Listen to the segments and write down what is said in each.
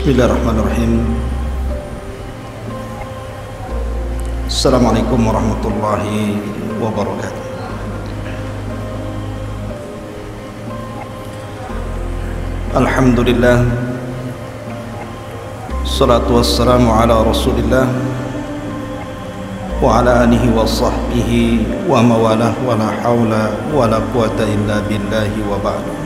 Bismillahirrahmanirrahim. Assalamualaikum warahmatullahi wabarakatuh. Alhamdulillah, salatu wassalamu ala rasulillah wa ala alihi wa sahbihi wa mawalah, wa la hawla wa la quwata illa billahi wa ba'du.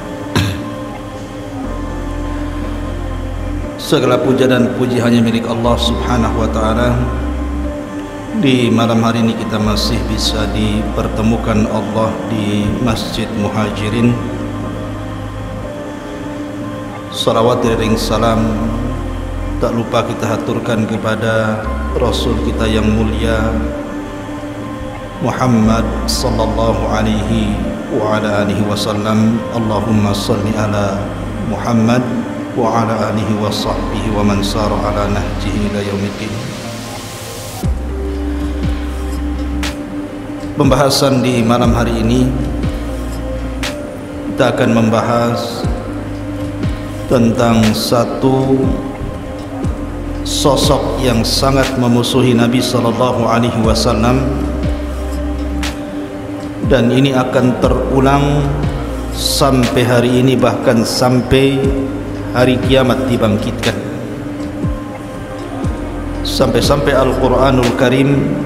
Segala puja dan puji hanya milik Allah subhanahu wa ta'ala. Di malam hari ini kita masih bisa dipertemukan Allah di Masjid Muhajirin. Salawat dan salam tak lupa kita haturkan kepada Rasul kita yang mulia Muhammad sallallahu alaihi wa ala alihi wasallam. Allahumma salli ala Muhammad wa ala alihi wa sahbihi wa man sara ala nahjihi ila yaumiddin. Pembahasan di malam hari ini kita akan membahas tentang satu sosok yang sangat memusuhi Nabi sallallahu alaihi wasallam, dan ini akan terulang sampai hari ini, bahkan sampai hari kiamat dibangkitkan, sampai-sampai Al-Quranul Karim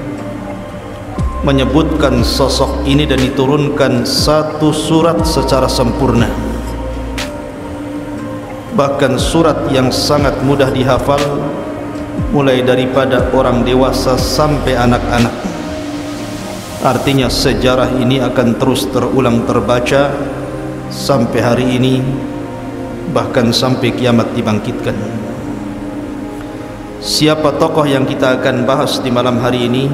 menyebutkan sosok ini dan diturunkan satu surat secara sempurna, bahkan surat yang sangat mudah dihafal mulai daripada orang dewasa sampai anak-anak. Artinya sejarah ini akan terus terulang terbaca sampai hari ini, bahkan sampai kiamat dibangkitkan. Siapa tokoh yang kita akan bahas di malam hari ini?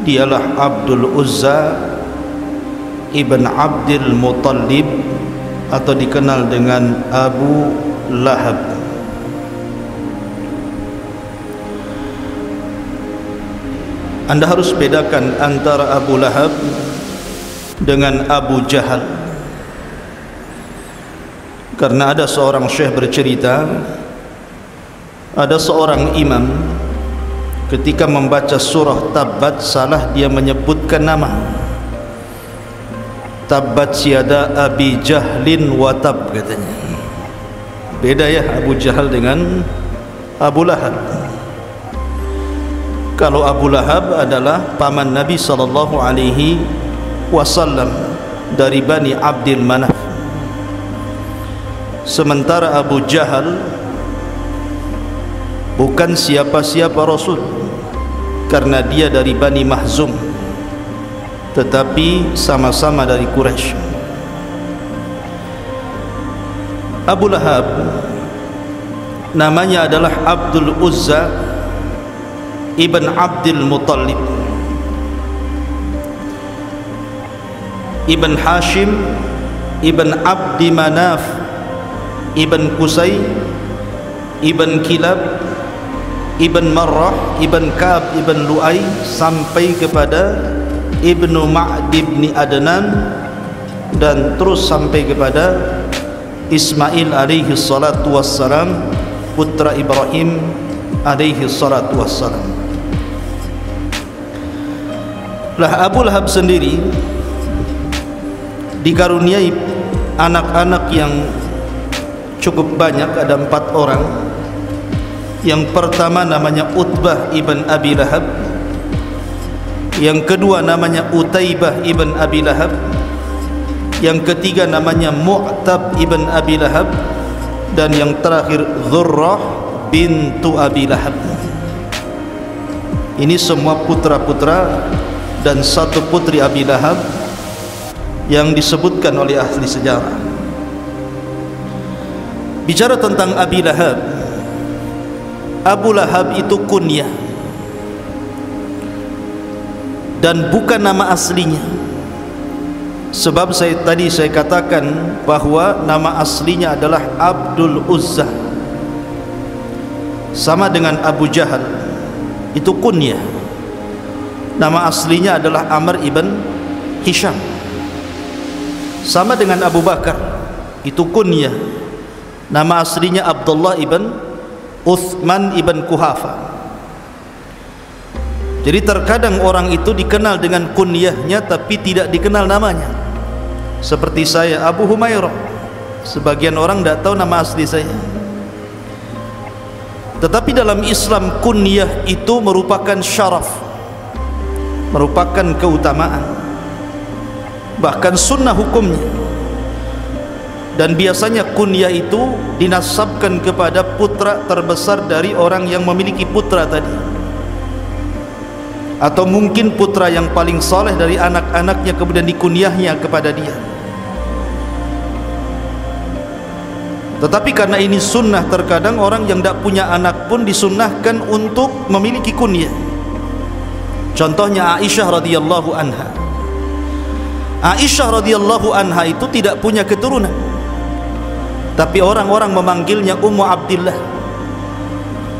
Dialah Abdul Uzza ibn Abdul Muttalib, atau dikenal dengan Abu Lahab. Anda harus bedakan antara Abu Lahab dengan Abu Jahal, karena ada seorang syekh bercerita, ada seorang imam ketika membaca surah Tabbat salah dia menyebutkan nama. Tabbat siada Abi Jahlin wa tab, katanya. Beda ya Abu Jahal dengan Abu Lahab. Kalau Abu Lahab adalah paman Nabi sallallahu alaihi wasallam dari Bani Abdul Manaf. Sementara Abu Jahal bukan siapa-siapa Rasul, karena dia dari Bani Mahzum, tetapi sama-sama dari Quraisy. Abu Lahab namanya adalah Abdul Uzza ibn Abdul Muttalib ibn Hashim ibn Abdi Manaf ibn Qusay ibn Kilab ibn Marrah ibn Ka'ab ibn Lu'ay sampai kepada Ibnu Ma'd ibn Adnan, dan terus sampai kepada Ismail alaihi salatu wassalam, putra Ibrahim alaihi salatu wassalam. Lah Abu Lahab sendiri dikaruniai anak-anak yang cukup banyak, ada 4 orang. Yang pertama namanya Utbah ibn Abi Lahab, yang kedua namanya Utaibah ibn Abi Lahab, yang ketiga namanya Mu'tab ibn Abi Lahab, dan yang terakhir Dzurrah bintu Abi Lahab. Ini semua putra-putra dan satu putri Abi Lahab yang disebutkan oleh ahli sejarah. Bicara tentang Abi Lahab, Abu Lahab itu kunyah dan bukan nama aslinya. Sebab tadi saya katakan bahwa nama aslinya adalah Abdul Uzza, sama dengan Abu Jahal, itu kunyah. Nama aslinya adalah Amr ibn Hisham. Sama dengan Abu Bakar, itu kunyah. Nama aslinya Abdullah ibn Uthman ibn Kuhafa. Jadi terkadang orang itu dikenal dengan kunyahnya tapi tidak dikenal namanya. Seperti saya, Abu Humairah. Sebagian orang tidak tahu nama asli saya. Tetapi dalam Islam kunyah itu merupakan syaraf, merupakan keutamaan, bahkan sunnah hukumnya. Dan biasanya kunyah itu dinasabkan kepada putra terbesar dari orang yang memiliki putra tadi, atau mungkin putra yang paling saleh dari anak-anaknya kemudian dikunyahnya kepada dia. Tetapi karena ini sunnah, terkadang orang yang tidak punya anak pun disunnahkan untuk memiliki kunyah. Contohnya Aisyah radhiyallahu anha. Aisyah radhiyallahu anha itu tidak punya keturunan, tapi orang-orang memanggilnya Ummu Abdillah.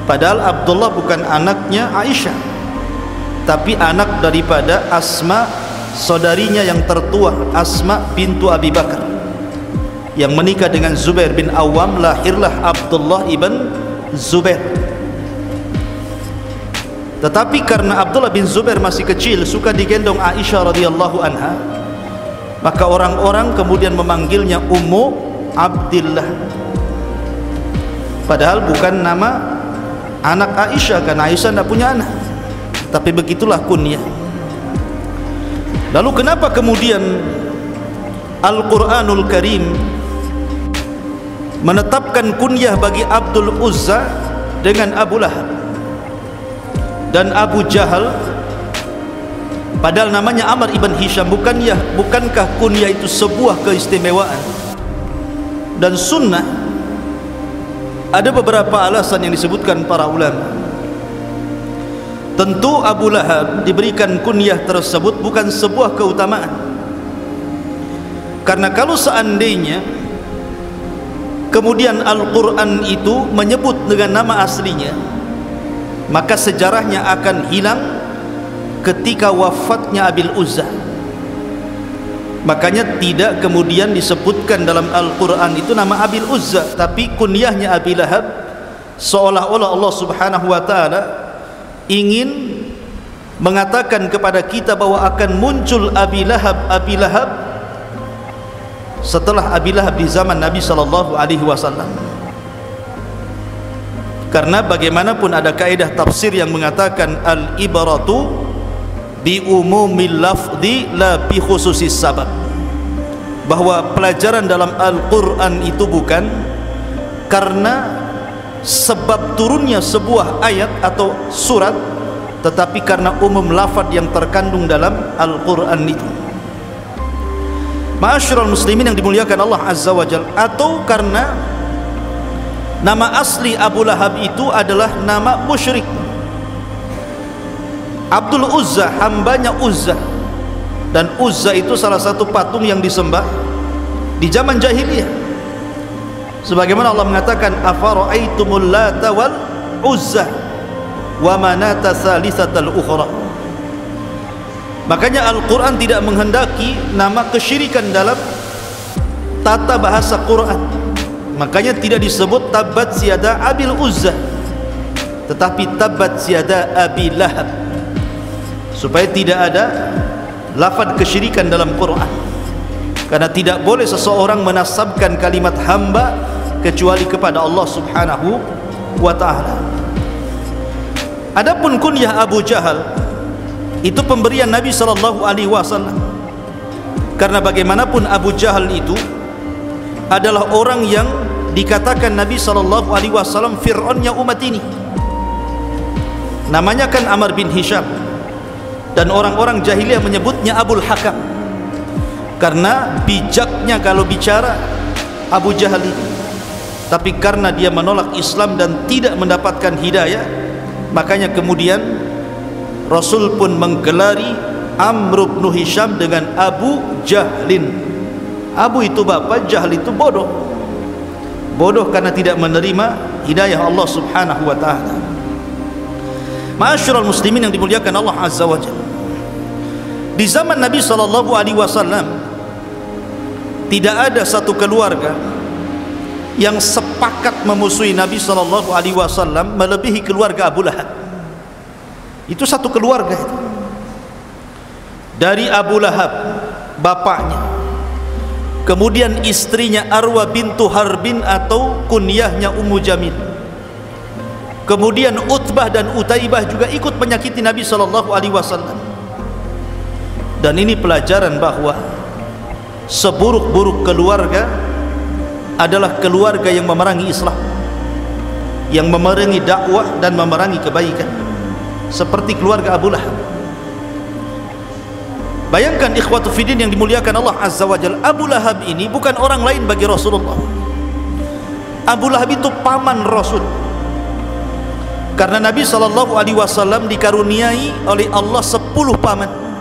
Padahal Abdullah bukan anaknya Aisyah, tapi anak daripada Asma, saudarinya yang tertua, Asma bintu Abi Bakar, yang menikah dengan Zubair bin Awam. Lahirlah Abdullah ibn Zubair. Tetapi karena Abdullah bin Zubair masih kecil, suka digendong Aisyah radhiyallahu anha, maka orang-orang kemudian memanggilnya Ummu Abdillah. Padahal bukan nama anak Aisyah, karena Aisyah tidak punya anak, tapi begitulah kunyah. Lalu kenapa kemudian Al-Quranul Karim menetapkan kunyah bagi Abdul Uzza dengan Abu Lahab dan Abu Jahal, padahal namanya Amr ibn Hisham? Bukankah kunyah itu sebuah keistimewaan dan sunnah? Ada beberapa alasan yang disebutkan para ulama. Tentu Abu Lahab diberikan kunyah tersebut bukan sebuah keutamaan, karena kalau seandainya kemudian Al-Quran itu menyebut dengan nama aslinya, maka sejarahnya akan hilang ketika wafatnya Abil Uzza. Makanya tidak kemudian disebutkan dalam Al-Quran itu nama Abil Uzza, tapi kunyahnya Abi Lahab, seolah-olah Allah subhanahu wa ta'ala ingin mengatakan kepada kita bahwa akan muncul Abi Lahab setelah Abi Lahab di zaman Nabi SAW. Karena bagaimanapun ada kaidah tafsir yang mengatakan al-ibaratu bi umumil lafzi la bi khususis sabab, bahwa pelajaran dalam Al-Quran itu bukan karena sebab turunnya sebuah ayat atau surat, tetapi karena umum lafaz yang terkandung dalam Al-Quran itu. Ma'asyiral muslimin yang dimuliakan Allah Azza wa Jalla, atau karena nama asli Abu Lahab itu adalah nama musyrik. Abdul Uzza, hambanya Uzza, dan Uzza itu salah satu patung yang disembah di zaman jahiliyah. Sebagaimana Allah mengatakan afara'aitumul lata wal uzza wa manata tsalitsatal ukhra. Makanya Al-Quran tidak menghendaki nama kesyirikan dalam tata bahasa Quran. Makanya tidak disebut tabat siada Abil Uzza, tetapi tabat siada Abi Lahab, supaya tidak ada lafaz kesyirikan dalam Quran. Karena tidak boleh seseorang menasabkan kalimat hamba kecuali kepada Allah subhanahu wa ta'ala. Adapun kunyah Abu Jahal itu pemberian Nabi SAW, karena bagaimanapun Abu Jahal itu adalah orang yang dikatakan Nabi SAW Fir'aunnya umat ini. Namanya kan Amr bin Hisham, dan orang-orang jahiliyah menyebutnya Abul Hakam, karena bijaknya kalau bicara Abu Jahal ini. Tapi karena dia menolak Islam dan tidak mendapatkan hidayah, makanya kemudian Rasul pun menggelari Amr bin Hisham dengan Abu Jahlin. Abu itu bapak, Jahl itu bodoh. Bodoh karena tidak menerima hidayah Allah subhanahu wa ta'ala. Ma'asyiral muslimin yang dimuliakan Allah Azza wa Jalla, di zaman Nabi SAW tidak ada satu keluarga yang sepakat memusuhi Nabi SAW melebihi keluarga Abu Lahab. Itu satu keluarga itu. Dari Abu Lahab bapaknya, kemudian istrinya Arwa bintu Harbin atau kunyahnya Ummu Jamil, kemudian Utbah dan Utaibah juga ikut menyakiti Nabi SAW. Dan ini pelajaran bahwa seburuk-buruk keluarga adalah keluarga yang memerangi Islam, yang memerangi dakwah dan memerangi kebaikan, seperti keluarga Abu Lahab. Bayangkan ikhwatu fiddin yang dimuliakan Allah Azza wa Jalla, Abu Lahab ini bukan orang lain bagi Rasulullah. Abu Lahab itu paman Rasul, karena Nabi SAW dikaruniai oleh Allah 10 paman.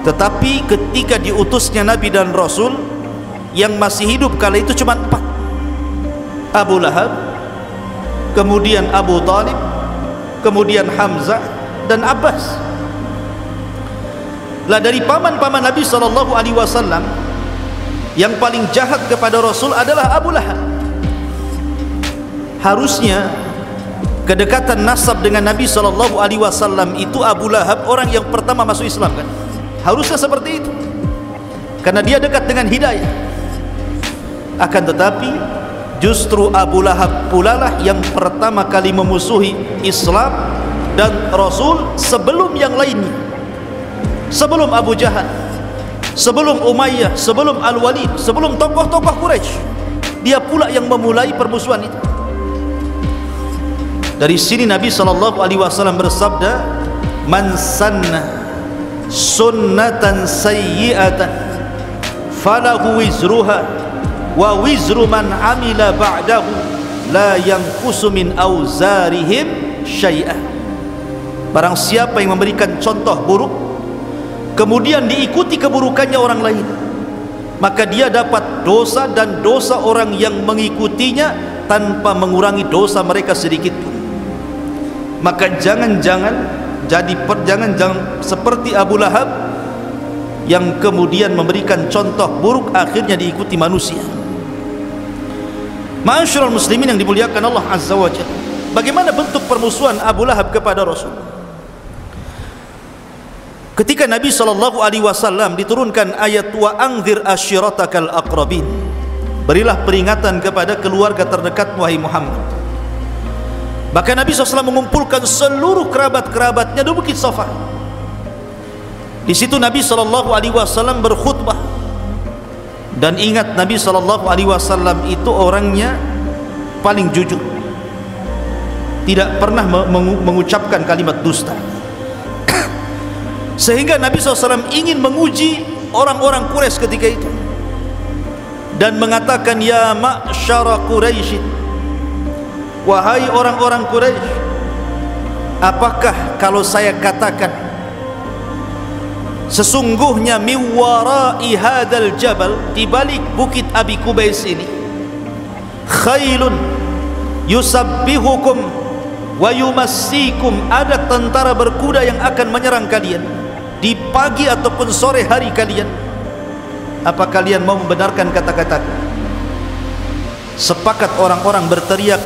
Tetapi ketika diutusnya Nabi dan Rasul, yang masih hidup kala itu cuma 4. Abu Lahab, kemudian Abu Talib, kemudian Hamzah dan Abbas. Lah dari paman-paman Nabi SAW, yang paling jahat kepada Rasul adalah Abu Lahab. Harusnya kedekatan nasab dengan Nabi SAW itu Abu Lahab orang yang pertama masuk Islam, kan? Harusnya seperti itu, karena dia dekat dengan hidayah. Akan tetapi justru Abu Lahab pulalah yang pertama kali memusuhi Islam dan Rasul sebelum yang lainnya, sebelum Abu Jahal, sebelum Umayyah, sebelum Al-Walid, sebelum tokoh-tokoh Quraisy. Dia pula yang memulai permusuhan itu. Dari sini Nabi SAW bersabda, "Man sanna sunnatan sayyi'atan falahu wizruha wa wizru man amila ba'dahu la yanqusu min auzarihim syai'ah." Barang siapa yang memberikan contoh buruk kemudian diikuti keburukannya orang lain, maka dia dapat dosa dan dosa orang yang mengikutinya tanpa mengurangi dosa mereka sedikit pun. Maka jangan-jangan seperti Abu Lahab yang kemudian memberikan contoh buruk akhirnya diikuti manusia. Ma'asyiral muslimin yang dimuliakan Allah Azza wa Jalla, bagaimana bentuk permusuhan Abu Lahab kepada Rasul? Ketika Nabi SAW diturunkan ayat wa anzir ashiratakal aqrabin, berilah peringatan kepada keluarga terdekat wahai Muhammad. Maka Nabi SAW mengumpulkan seluruh kerabat-kerabatnya di Bukit Safa. Di situ Nabi SAW berkhutbah. Dan ingat, Nabi SAW itu orangnya paling jujur, tidak pernah mengucapkan kalimat dusta. Sehingga Nabi SAW ingin menguji orang-orang Quraisy ketika itu dan mengatakan, ya ma'syara Quraisy, wahai orang-orang Quraisy, apakah kalau saya katakan sesungguhnya miwarai hadal jabal, di balik bukit Abi Qubais ini, khailun yusabbihukum wa yumassikum, ada tentara berkuda yang akan menyerang kalian di pagi ataupun sore hari kalian, apa kalian mau membenarkan kata-kataku? Sepakat orang-orang berteriak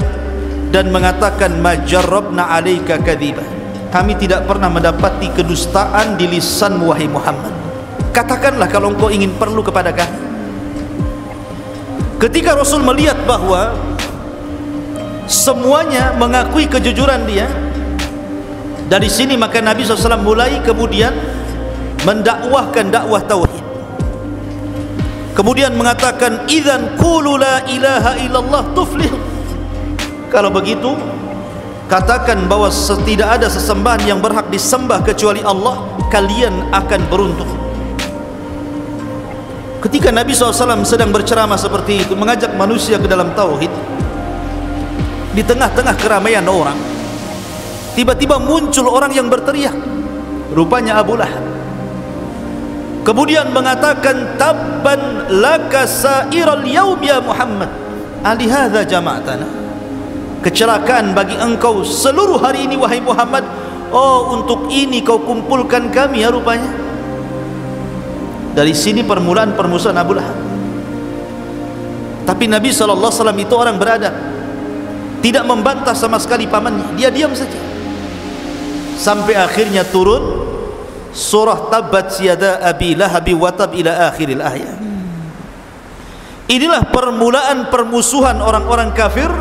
dan mengatakan, majarrabna alaika kadhiba, kami tidak pernah mendapati kedustaan di lisan wahai Muhammad. Katakanlah kalau engkau ingin perlu kepada kami. Ketika Rasul melihat bahwa semuanya mengakui kejujuran dia, dari sini maka Nabi SAW mulai kemudian mendakwahkan dakwah tauhid. Kemudian mengatakan, idzan qulu la ilaha illallah tuflih, kalau begitu katakan bahwa tidak ada sesembahan yang berhak disembah kecuali Allah, kalian akan beruntung. Ketika Nabi SAW sedang berceramah seperti itu, mengajak manusia ke dalam tauhid, di tengah-tengah keramaian orang, tiba-tiba muncul orang yang berteriak, rupanya Abu Lahab. Kemudian mengatakan, tabban laka sa'iral yaum ya Muhammad, alihadza jama'tana, kecelakaan bagi engkau seluruh hari ini wahai Muhammad, oh untuk ini kau kumpulkan kami ya rupanya. Dari sini permulaan permusuhan Abu Lahab. Tapi Nabi SAW itu orang beradab, tidak membantah sama sekali pamannya, dia diam saja. Sampai akhirnya turun surah Tabbat yada abi lahabi wa tab ila akhiril ayat. Inilah permulaan permusuhan orang-orang kafir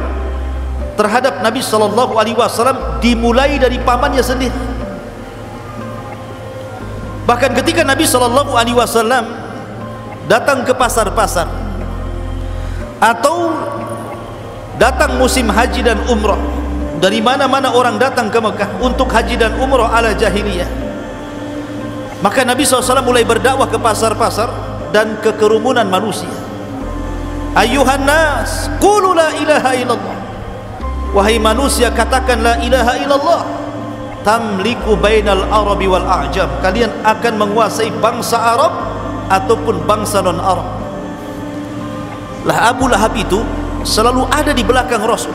terhadap Nabi SAW, dimulai dari pamannya sendiri. Bahkan ketika Nabi SAW datang ke pasar-pasar atau datang musim haji dan umrah, dari mana-mana orang datang ke Mekah untuk haji dan umrah ala jahiliyah, maka Nabi SAW mulai berdakwah ke pasar-pasar dan ke kerumunan manusia. Ayuhan nas, qulu la ilaha illallah. Wahai manusia, katakan la ilaha illallah. Tamliku bainal arabi wal a'jam. Kalian akan menguasai bangsa Arab ataupun bangsa non-Arab. Lah Abu Lahab itu selalu ada di belakang Rasul,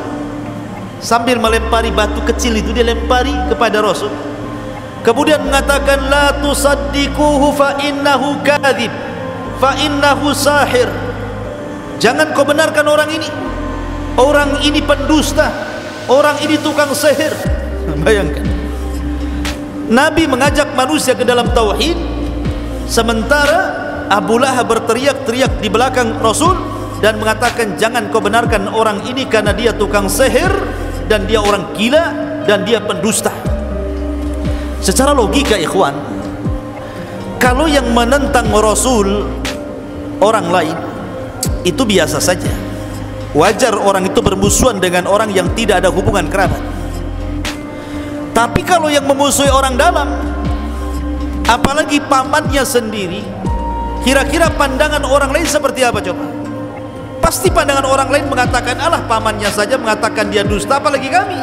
sambil melempari batu kecil itu, dia lempari kepada Rasul, kemudian mengatakan la tusaddiquhu fa innahu kadzib fa innahu sahir. Jangan kau benarkan orang ini pendusta, orang ini tukang sihir. Bayangkan, Nabi mengajak manusia ke dalam tauhid, sementara Abu Lahab berteriak-teriak di belakang Rasul dan mengatakan jangan kau benarkan orang ini karena dia tukang sihir dan dia orang gila dan dia pendusta. Secara logika ikhwan, kalau yang menentang Rasul orang lain itu biasa saja, wajar orang itu bermusuhan dengan orang yang tidak ada hubungan kerabat. Tapi kalau yang memusuhi orang dalam, apalagi pamannya sendiri, kira-kira pandangan orang lain seperti apa coba? Pasti pandangan orang lain mengatakan alah, pamannya saja mengatakan dia dusta, apalagi kami.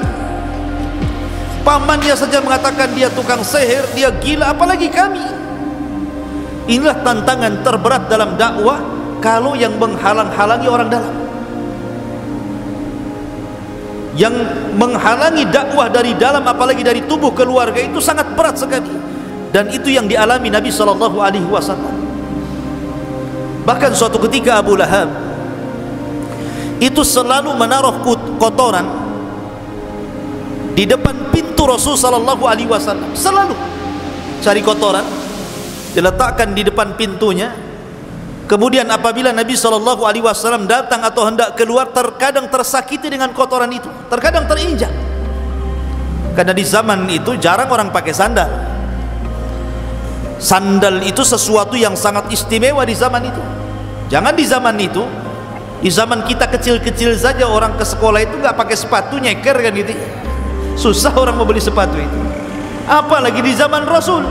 Pamannya saja mengatakan dia tukang sihir, dia gila, apalagi kami. Inilah tantangan terberat dalam dakwah kalau yang menghalang-halangi orang dalam. Yang menghalangi dakwah dari dalam, apalagi dari tubuh keluarga, itu sangat berat sekali. Dan itu yang dialami Nabi SAW. Bahkan suatu ketika Abu Lahab itu selalu menaruh kotoran di depan pintu Rasul SAW. Selalu cari kotoran, diletakkan di depan pintunya. Kemudian apabila Nabi SAW datang atau hendak keluar, terkadang tersakiti dengan kotoran itu, terkadang terinjak. Karena di zaman itu jarang orang pakai sandal. Sandal itu sesuatu yang sangat istimewa di zaman itu. Jangan di zaman itu, di zaman kita kecil-kecil saja orang ke sekolah itu nggak pakai sepatu, nyeker kan gitu. Susah orang mau beli sepatu itu. Apalagi di zaman Rasul,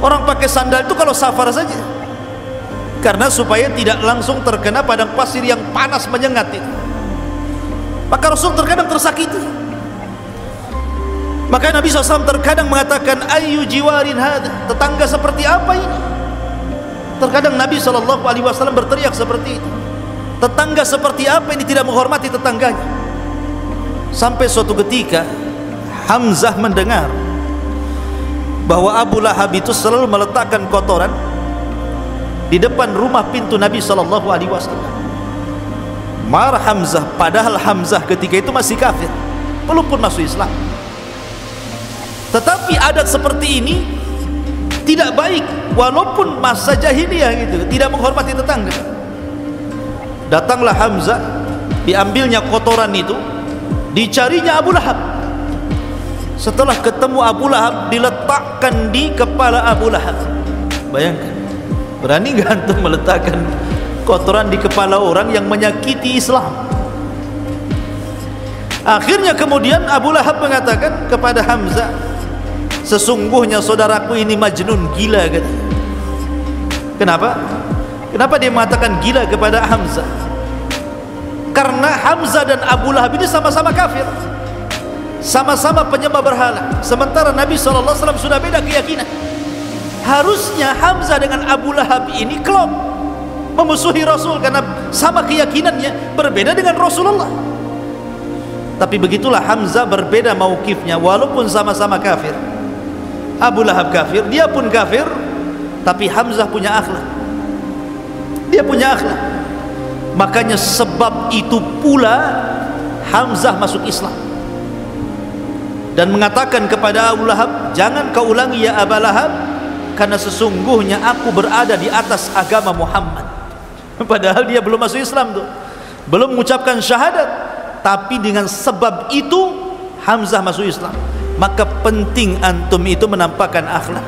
orang pakai sandal itu kalau safar saja, karena supaya tidak langsung terkena padang pasir yang panas menyengat itu. Maka Rasul terkadang tersakiti. Maka Nabi SAW terkadang mengatakan ayu jiwarin hadha, tetangga seperti apa ini? Terkadang Nabi SAW berteriak seperti itu, tetangga seperti apa ini, tidak menghormati tetangganya. Sampai suatu ketika Hamzah mendengar bahwa Abu Lahab itu selalu meletakkan kotoran di depan rumah pintu Nabi SAW. Marah Hamzah, padahal Hamzah ketika itu masih kafir, belum pun masuk Islam. Tetapi adat seperti ini tidak baik, walaupun masa jahiliyah gitu, tidak menghormati tetangga. Datanglah Hamzah, diambilnya kotoran itu, dicarinya Abu Lahab. Setelah ketemu Abu Lahab, diletakkan di kepala Abu Lahab. Bayangkan, berani nggak antum meletakkan kotoran di kepala orang yang menyakiti Islam? Akhirnya kemudian Abu Lahab mengatakan kepada Hamzah, sesungguhnya saudaraku ini majnun, gila katanya. Kenapa? Kenapa dia mengatakan gila kepada Hamzah? Karena Hamzah dan Abu Lahab ini sama-sama kafir, sama-sama penyembah berhala, sementara Nabi SAW sudah beda keyakinan. Harusnya Hamzah dengan Abu Lahab ini klop, memusuhi Rasul karena sama keyakinannya, berbeda dengan Rasulullah. Tapi begitulah Hamzah berbeda maukifnya, walaupun sama-sama kafir. Abu Lahab kafir, dia pun kafir, tapi Hamzah punya akhlak. Dia punya akhlak. Makanya sebab itu pula Hamzah masuk Islam dan mengatakan kepada Abu Lahab, jangan kau ulangi ya Aba Lahab, karena sesungguhnya aku berada di atas agama Muhammad. Padahal dia belum masuk Islam tuh, belum mengucapkan syahadat, tapi dengan sebab itu Hamzah masuk Islam. Maka penting antum itu menampakkan akhlak.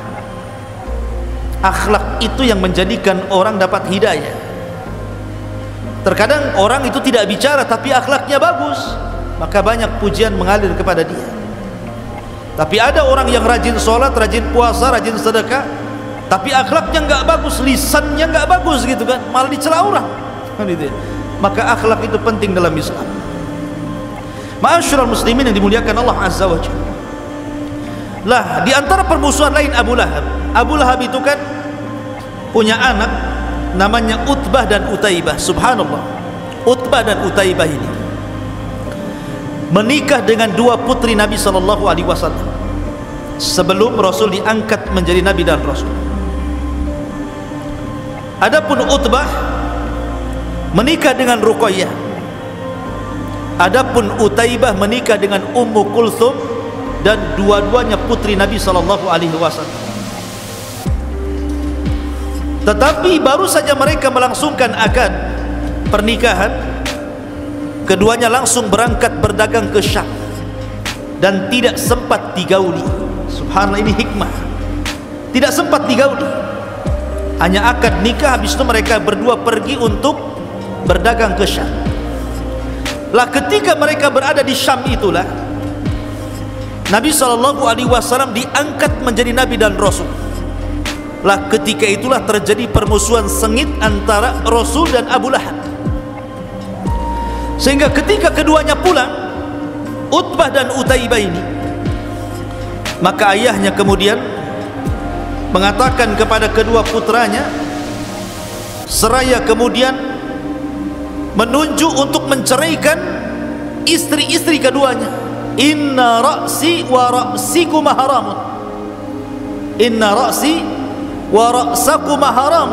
Akhlak itu yang menjadikan orang dapat hidayah. Terkadang orang itu tidak bicara tapi akhlaknya bagus, maka banyak pujian mengalir kepada dia. Tapi ada orang yang rajin sholat, rajin puasa, rajin sedekah, tapi akhlaknya nggak bagus, lisannya nggak bagus gitu kan, malah dicela orang. Maka akhlak itu penting dalam Islam. Ma'asyiral muslimin yang dimuliakan Allah Azza wa Jalla. Lah, di antara permusuhan lain Abu Lahab. Abu Lahab itu kan punya anak namanya Utbah dan Utaibah. Subhanallah. Utbah dan Utaibah ini menikah dengan dua putri Nabi sallallahu alaihi wasallam sebelum Rasul diangkat menjadi nabi dan rasul. Adapun Utbah menikah dengan Ruqayyah. Adapun Utaibah menikah dengan Ummu Kulthum, dan dua-duanya putri Nabi sallallahu alaihi wasallam. Tetapi baru saja mereka melangsungkan akad pernikahan, keduanya langsung berangkat berdagang ke Syam dan tidak sempat digauli. Subhanallah, ini hikmah. Tidak sempat digauli, hanya akad nikah, habis itu mereka berdua pergi untuk berdagang ke Syam. Lah ketika mereka berada di Syam itulah Nabi sallallahu alaihi wasallam diangkat menjadi nabi dan rasul. Lah ketika itulah terjadi permusuhan sengit antara Rasul dan Abu Lahab. Sehingga ketika keduanya pulang, Utbah dan Utaibah ini, maka ayahnya kemudian mengatakan kepada kedua putranya, seraya kemudian menunjuk untuk menceraikan istri-istri keduanya. Inna ra'si wa ra'sikuma haramun. Inna ra'si wa ra'sakum haram.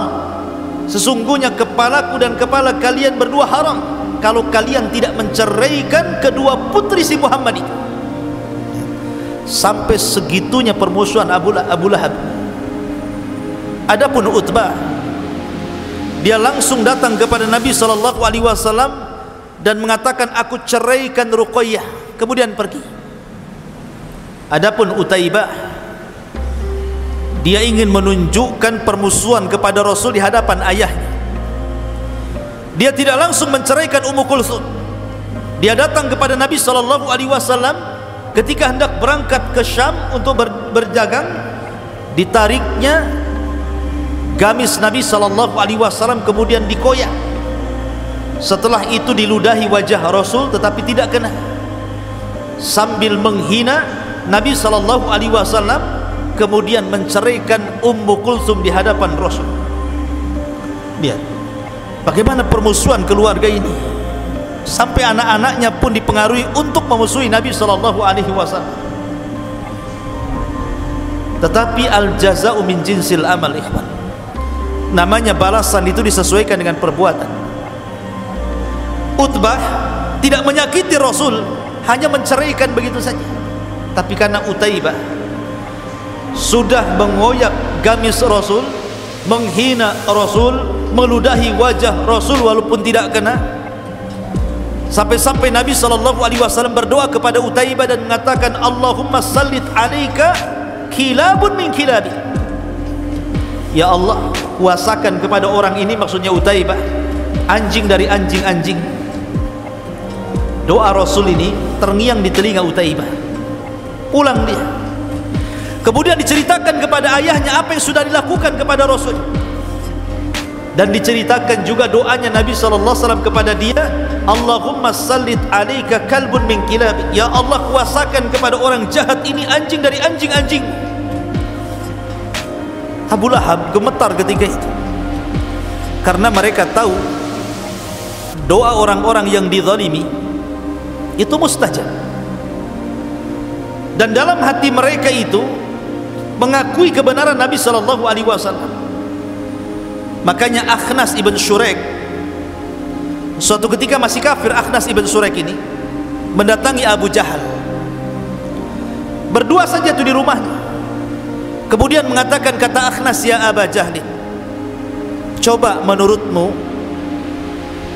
Sesungguhnya kepalaku dan kepala kalian berdua haram kalau kalian tidak menceraikan kedua putri si Muhammad itu. Sampai segitunya permusuhan Abu Lahab. Adapun Utbah, dia langsung datang kepada Nabi sallallahu alaihi wasallam dan mengatakan, aku ceraikan Ruqayyah, kemudian pergi. Adapun Utaibah, dia ingin menunjukkan permusuhan kepada Rasul di hadapan ayahnya. Dia tidak langsung menceraikan Ummu Kulthum. Dia datang kepada Nabi sallallahu alaihi wasallam ketika hendak berangkat ke Syam untuk berdagang. Ditariknya gamis Nabi sallallahu alaihi wasallam, kemudian dikoyak. Setelah itu diludahi wajah Rasul tetapi tidak kena. Sambil menghina Nabi sallallahu alaihi wasallam, kemudian menceraikan Ummu Kulthum di hadapan Rasul. Lihat bagaimana permusuhan keluarga ini, sampai anak-anaknya pun dipengaruhi untuk memusuhi Nabi sallallahu alaihi wasallam. Tetapi al-jaza'u min jinsil amal, ikhwan. Namanya balasan itu disesuaikan dengan perbuatan. Utbah tidak menyakiti Rasul, hanya menceraikan begitu saja. Tapi karena Utaibah sudah mengoyak gamis Rasul, menghina Rasul, meludahi wajah Rasul walaupun tidak kena, sampai-sampai Nabi SAW berdoa kepada Utaibah dan mengatakan, Allahumma sallit alaika kilabun min kilabi. Ya Allah, kuasakan kepada orang ini, maksudnya Utaibah, anjing dari anjing-anjing. Doa Rasul ini terngiang di telinga Utaibah. Pulang dia, kemudian diceritakan kepada ayahnya apa yang sudah dilakukan kepada Rasul, dan diceritakan juga doanya Nabi SAW kepada dia, Allahumma sallit alaika kalbun min kilab. Ya Allah, kuasakan kepada orang jahat ini anjing dari anjing-anjing. Abu Lahab gemetar ketika itu, karena mereka tahu doa orang-orang yang dizalimi itu mustajab, dan dalam hati mereka itu mengakui kebenaran Nabi sallallahu alaihi wasallam. Makanya Akhnas ibn Syuraik Suatu ketika masih kafir, Akhnas ibn Suraik ini mendatangi Abu Jahal. Berdua saja itu di rumahnya. Kemudian mengatakan, kata Akhnas, ya Aba Jahlin, coba menurutmu,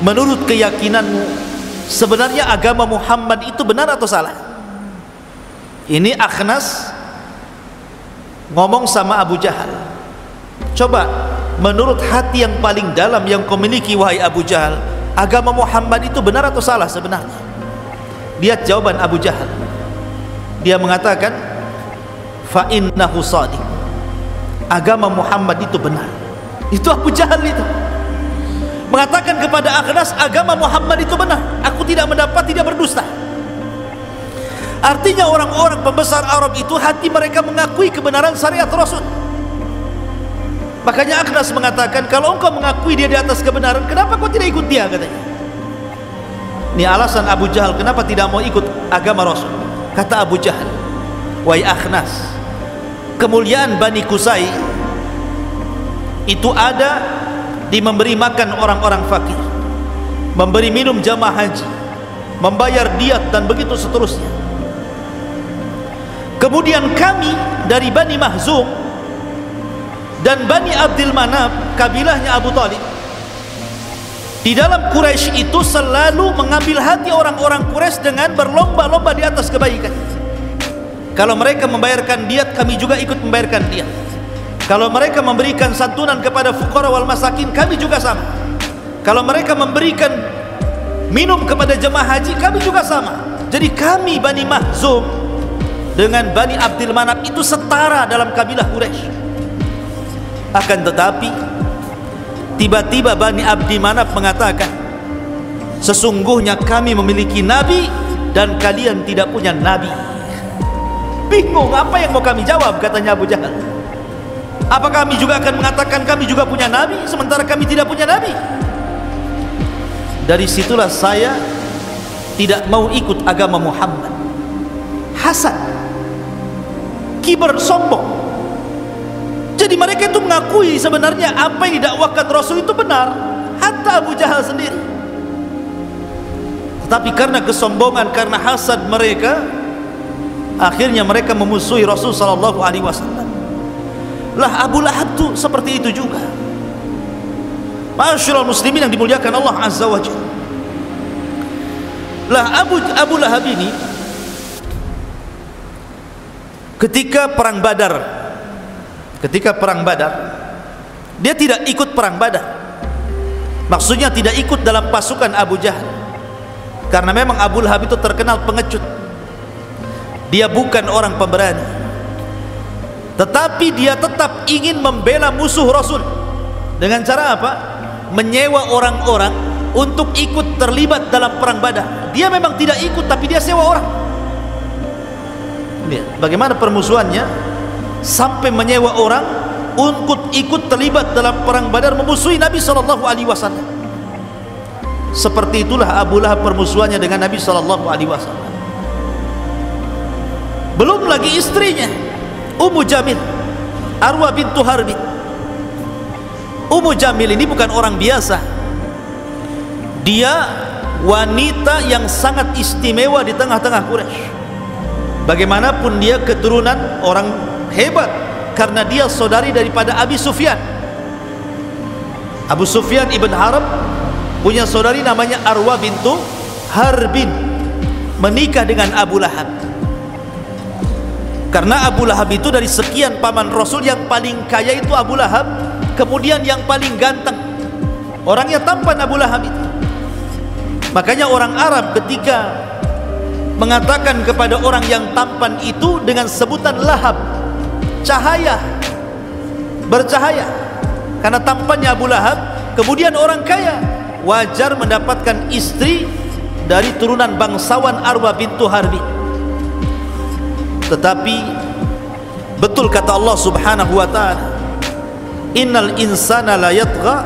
menurut keyakinanmu, sebenarnya agama Muhammad itu benar atau salah? Ini Akhnas ngomong sama Abu Jahal. Coba menurut hati yang paling dalam yang kau miliki, wahai Abu Jahal, agama Muhammad itu benar atau salah sebenarnya? Lihat jawaban Abu Jahal. Dia mengatakan, fa innahu shadiq, agama Muhammad itu benar. Itu Abu Jahal itu mengatakan kepada Akhnas, agama Muhammad itu benar, aku tidak mendapat, tidak berdusta. Artinya orang-orang pembesar Arab itu hati mereka mengakui kebenaran syariat Rasul. Makanya Akhnas mengatakan, kalau engkau mengakui dia di atas kebenaran, kenapa kau tidak ikut dia, katanya. Ini alasan Abu Jahal kenapa tidak mau ikut agama Rasul. Kata Abu Jahal, wahai Akhnas, kemuliaan Bani Qusay itu ada di memberi makan orang-orang fakir, memberi minum jamaah haji, membayar diat, dan begitu seterusnya. Kemudian kami dari Bani Mahzum dan Bani Abdul Manaf, kabilahnya Abu Talib, di dalam Quraisy itu selalu mengambil hati orang-orang Quraisy dengan berlomba-lomba di atas kebaikan. Kalau mereka membayarkan diat, kami juga ikut membayarkan diat. Kalau mereka memberikan santunan kepada fuqara wal masakin, kami juga sama. Kalau mereka memberikan minum kepada jemaah haji, kami juga sama. Jadi kami Bani Mahzum dengan Bani Abdul Manaf itu setara dalam kabilah Quraisy. Akan tetapi tiba-tiba Bani Abdi Manaf mengatakan, sesungguhnya kami memiliki nabi dan kalian tidak punya nabi. Bingung apa yang mau kami jawab, katanya Abu Jahal. Apa kami juga akan mengatakan kami juga punya nabi sementara kami tidak punya nabi? Dari situlah saya tidak mau ikut agama Muhammad. Hasad, kibar, sombong. Jadi mereka itu mengakui sebenarnya apa yang didakwakan Rasul itu benar, hatta Abu Jahal sendiri. Tetapi karena kesombongan, karena hasad mereka, akhirnya mereka memusuhi Rasul sallallahu alaihi wasallam. Lah Abu Lahab itu seperti itu juga. Ma'asyiral muslimin yang dimuliakan Allah azza wa jalla. Lah Abu Lahab ini ketika perang Badar, dia tidak ikut perang Badar. Maksudnya tidak ikut dalam pasukan Abu Jahal, karena memang Abu Lahab itu terkenal pengecut. Dia bukan orang pemberani, tetapi dia tetap ingin membela musuh Rasul. Dengan cara apa? Menyewa orang-orang untuk ikut terlibat dalam perang Badar. Dia memang tidak ikut, tapi dia sewa orang. Lihat bagaimana permusuhannya, sampai menyewa orang untuk ikut terlibat dalam perang Badar memusuhi Nabi sallallahu alaihi wasallam. Seperti itulah Abu Lahab permusuhannya dengan Nabi sallallahu alaihi wasallam. Belum lagi istrinya Ummu Jamil, Arwa bintu Harbin. Ummu Jamil ini bukan orang biasa. Dia wanita yang sangat istimewa di tengah-tengah Quraisy. Bagaimanapun dia keturunan orang hebat, karena dia saudari daripada Abi Sufyan. Abu Sufyan ibn Harb punya saudari namanya Arwa bintu Harbin, menikah dengan Abu Lahab. Karena Abu Lahab itu dari sekian paman Rasul yang paling kaya itu Abu Lahab, kemudian yang paling ganteng, orangnya tampan Abu Lahab itu. Makanya orang Arab ketika mengatakan kepada orang yang tampan itu dengan sebutan lahab, cahaya, bercahaya. Karena tampannya Abu Lahab, kemudian orang kaya, wajar mendapatkan istri dari turunan bangsawan Arwa bintu Harbi. Tetapi betul kata Allah subhanahu wa ta'ala, innal insana la yatgha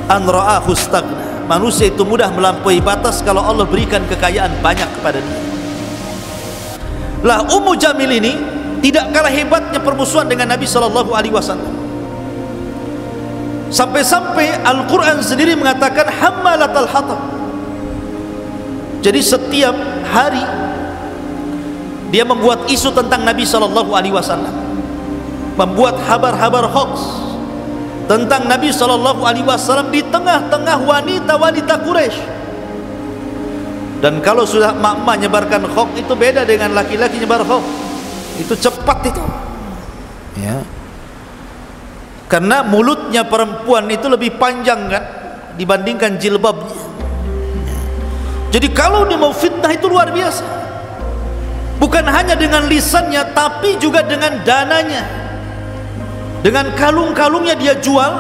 an ra'ahu istaghna. Manusia itu mudah melampaui batas kalau Allah berikan kekayaan banyak kepada dia. Lah Ummu Jamil ini tidak kalah hebatnya permusuhan dengan Nabi sallallahu alaihi wasallam. Sampai-sampai Al-Quran sendiri mengatakan hammalatal hatab. Jadi setiap hari dia membuat isu tentang Nabi SAW, membuat habar-habar hoax tentang Nabi SAW di tengah-tengah wanita-wanita Quraisy. Dan kalau sudah mak-mak nyebarkan hoax, itu beda dengan laki-laki nyebar hoax. Itu cepat itu, ya. Karena mulutnya perempuan itu lebih panjang kan dibandingkan jilbabnya. Jadi kalau dia mau fitnah itu luar biasa. Bukan hanya dengan lisannya, tapi juga dengan dananya. Dengan kalung-kalungnya dia jual,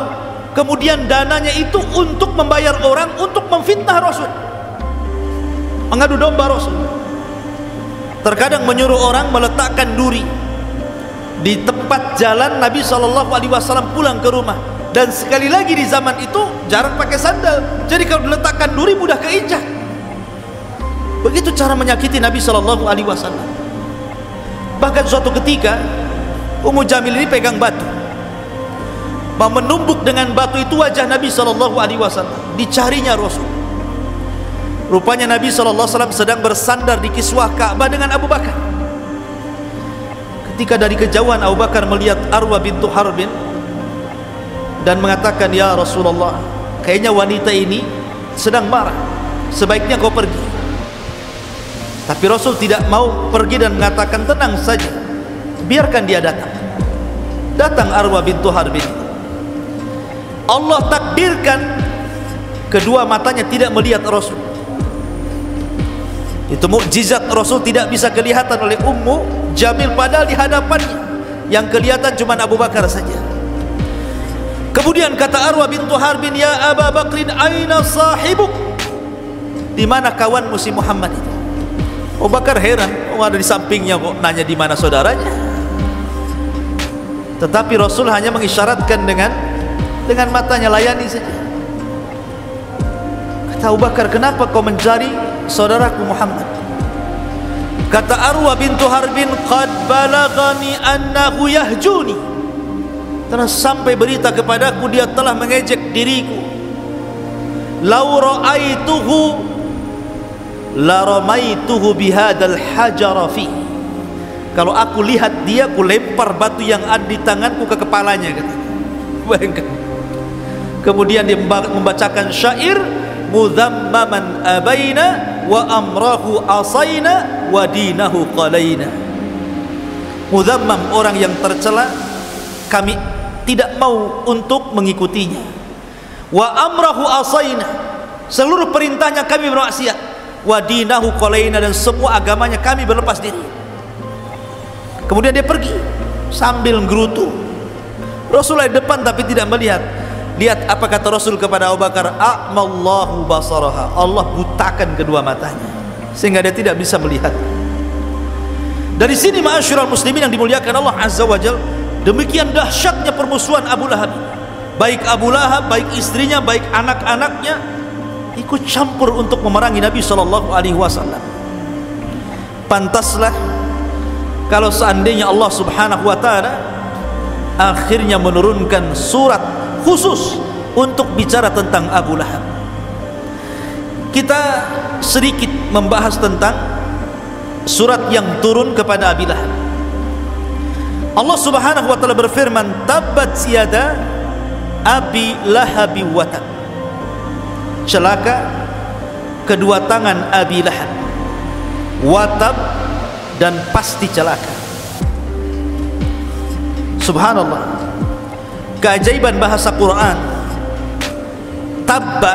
kemudian dananya itu untuk membayar orang untuk memfitnah Rasul, mengadu domba Rasul. Terkadang menyuruh orang meletakkan duri di tempat jalan Nabi SAW pulang ke rumah. Dan sekali lagi di zaman itu jarang pakai sandal, jadi kalau diletakkan duri mudah keinjak. Begitu cara menyakiti Nabi SAW. Bahkan suatu ketika Ummu Jamil ini pegang batu, mau menumbuk dengan batu itu wajah Nabi SAW. Dicarinya Rasul. Rupanya Nabi SAW sedang bersandar di kiswah Ka'bah dengan Abu Bakar. Ketika dari kejauhan Abu Bakar melihat Arwa bintu Harbin dan mengatakan, ya Rasulullah, kayaknya wanita ini sedang marah, sebaiknya kau pergi. Tapi Rasul tidak mau pergi dan mengatakan, tenang saja, biarkan dia datang. Datang Arwa bintu Harbin. Allah takdirkan kedua matanya tidak melihat Rasul. Itu mukjizat, Rasul tidak bisa kelihatan oleh Ummu Jamil, padahal di hadapannya yang kelihatan cuma Abu Bakar saja. Kemudian kata Arwa bintu Harbin, ya Aba Bakrin, aina sahibuk? Di mana kawanmu si Muhammad itu? Abu Bakar heran, oh ada di sampingnya kok nanya di mana saudaranya. Tetapi Rasul hanya mengisyaratkan dengan matanya, layani saja. Kata Abu Bakar, kenapa kau mencari saudaraku Muhammad? Kata Arwa bintu Harbin, qad balagani annahu yahjuni, telah sampai berita kepadaku dia telah mengejek diriku. Lau ra'aituhu la ramaituhu bihadal hajara fi. Kalau aku lihat dia, aku lempar batu yang ada di tanganku ke kepalanya, kata. Bayangkan. Kemudian dia membacakan syair, mudhammaman abaina wa amrahu asaina wa dinahu qalaina. Mudhammam, orang yang tercela, kami tidak mau untuk mengikutinya. Wa amrahu asaina, seluruh perintahnya kami bermaksiat. Wa dinahu qalaina, dan semua agamanya kami berlepas diri. Kemudian dia pergi sambil gerutu. Rasulullah di depan tapi tidak melihat. Lihat apa kata Rasul kepada Abu Bakar, a'mallahu basaraha, Allah butakan kedua matanya sehingga dia tidak bisa melihat. Dari sini ma'asyiral muslimin yang dimuliakan Allah Azza wa Jalla, demikian dahsyatnya permusuhan Abu Lahab. Baik Abu Lahab, baik istrinya, baik anak-anaknya ikut campur untuk memerangi Nabi SAW. Pantaslah kalau seandainya Allah Subhanahu wa ta'ala akhirnya menurunkan surat khusus untuk bicara tentang Abu Lahab. Kita sedikit membahas tentang surat yang turun kepada Abi Lahab. Allah Subhanahu wa ta'ala berfirman, tabbat yada Abi Lahabi wa tab. Celaka kedua tangan Abi Lahab, wa tab, dan pasti celaka. Subhanallah, keajaiban bahasa Quran. Tabba,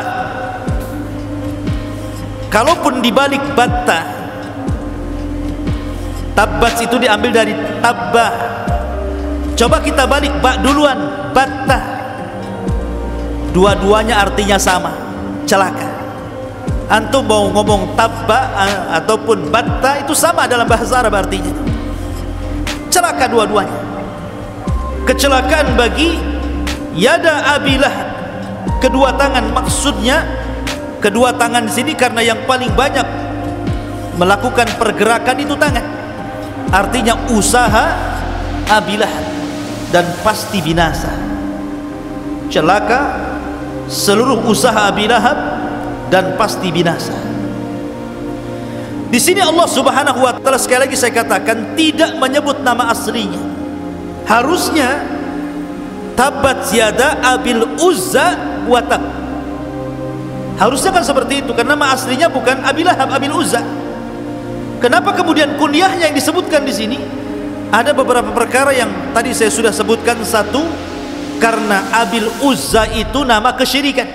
kalaupun dibalik batta, tabbat itu diambil dari tabbah. Coba kita balik ba duluan, batta, dua-duanya artinya sama, celaka. Antum mau ngomong tabba ataupun batta itu sama dalam bahasa Arab artinya, celaka dua-duanya. Kecelakaan bagi yada Abi Lahab, kedua tangan, maksudnya kedua tangan di sini karena yang paling banyak melakukan pergerakan itu tangan, artinya usaha Abi Lahab dan pasti binasa. celaka seluruh usaha Abi Lahab dan pasti binasa. Di sini Allah Subhanahu wa taala, sekali lagi saya katakan, tidak menyebut nama aslinya. Harusnya tabat yada Abil Uzza wa tab. Harusnya kan seperti itu, karena nama aslinya bukan Abi Lahab, Abil Uzza. Kenapa kemudian kunyahnya yang disebutkan di sini? Ada beberapa perkara yang tadi saya sudah sebutkan. Satu, karena Abil Uzza itu nama kesyirikan,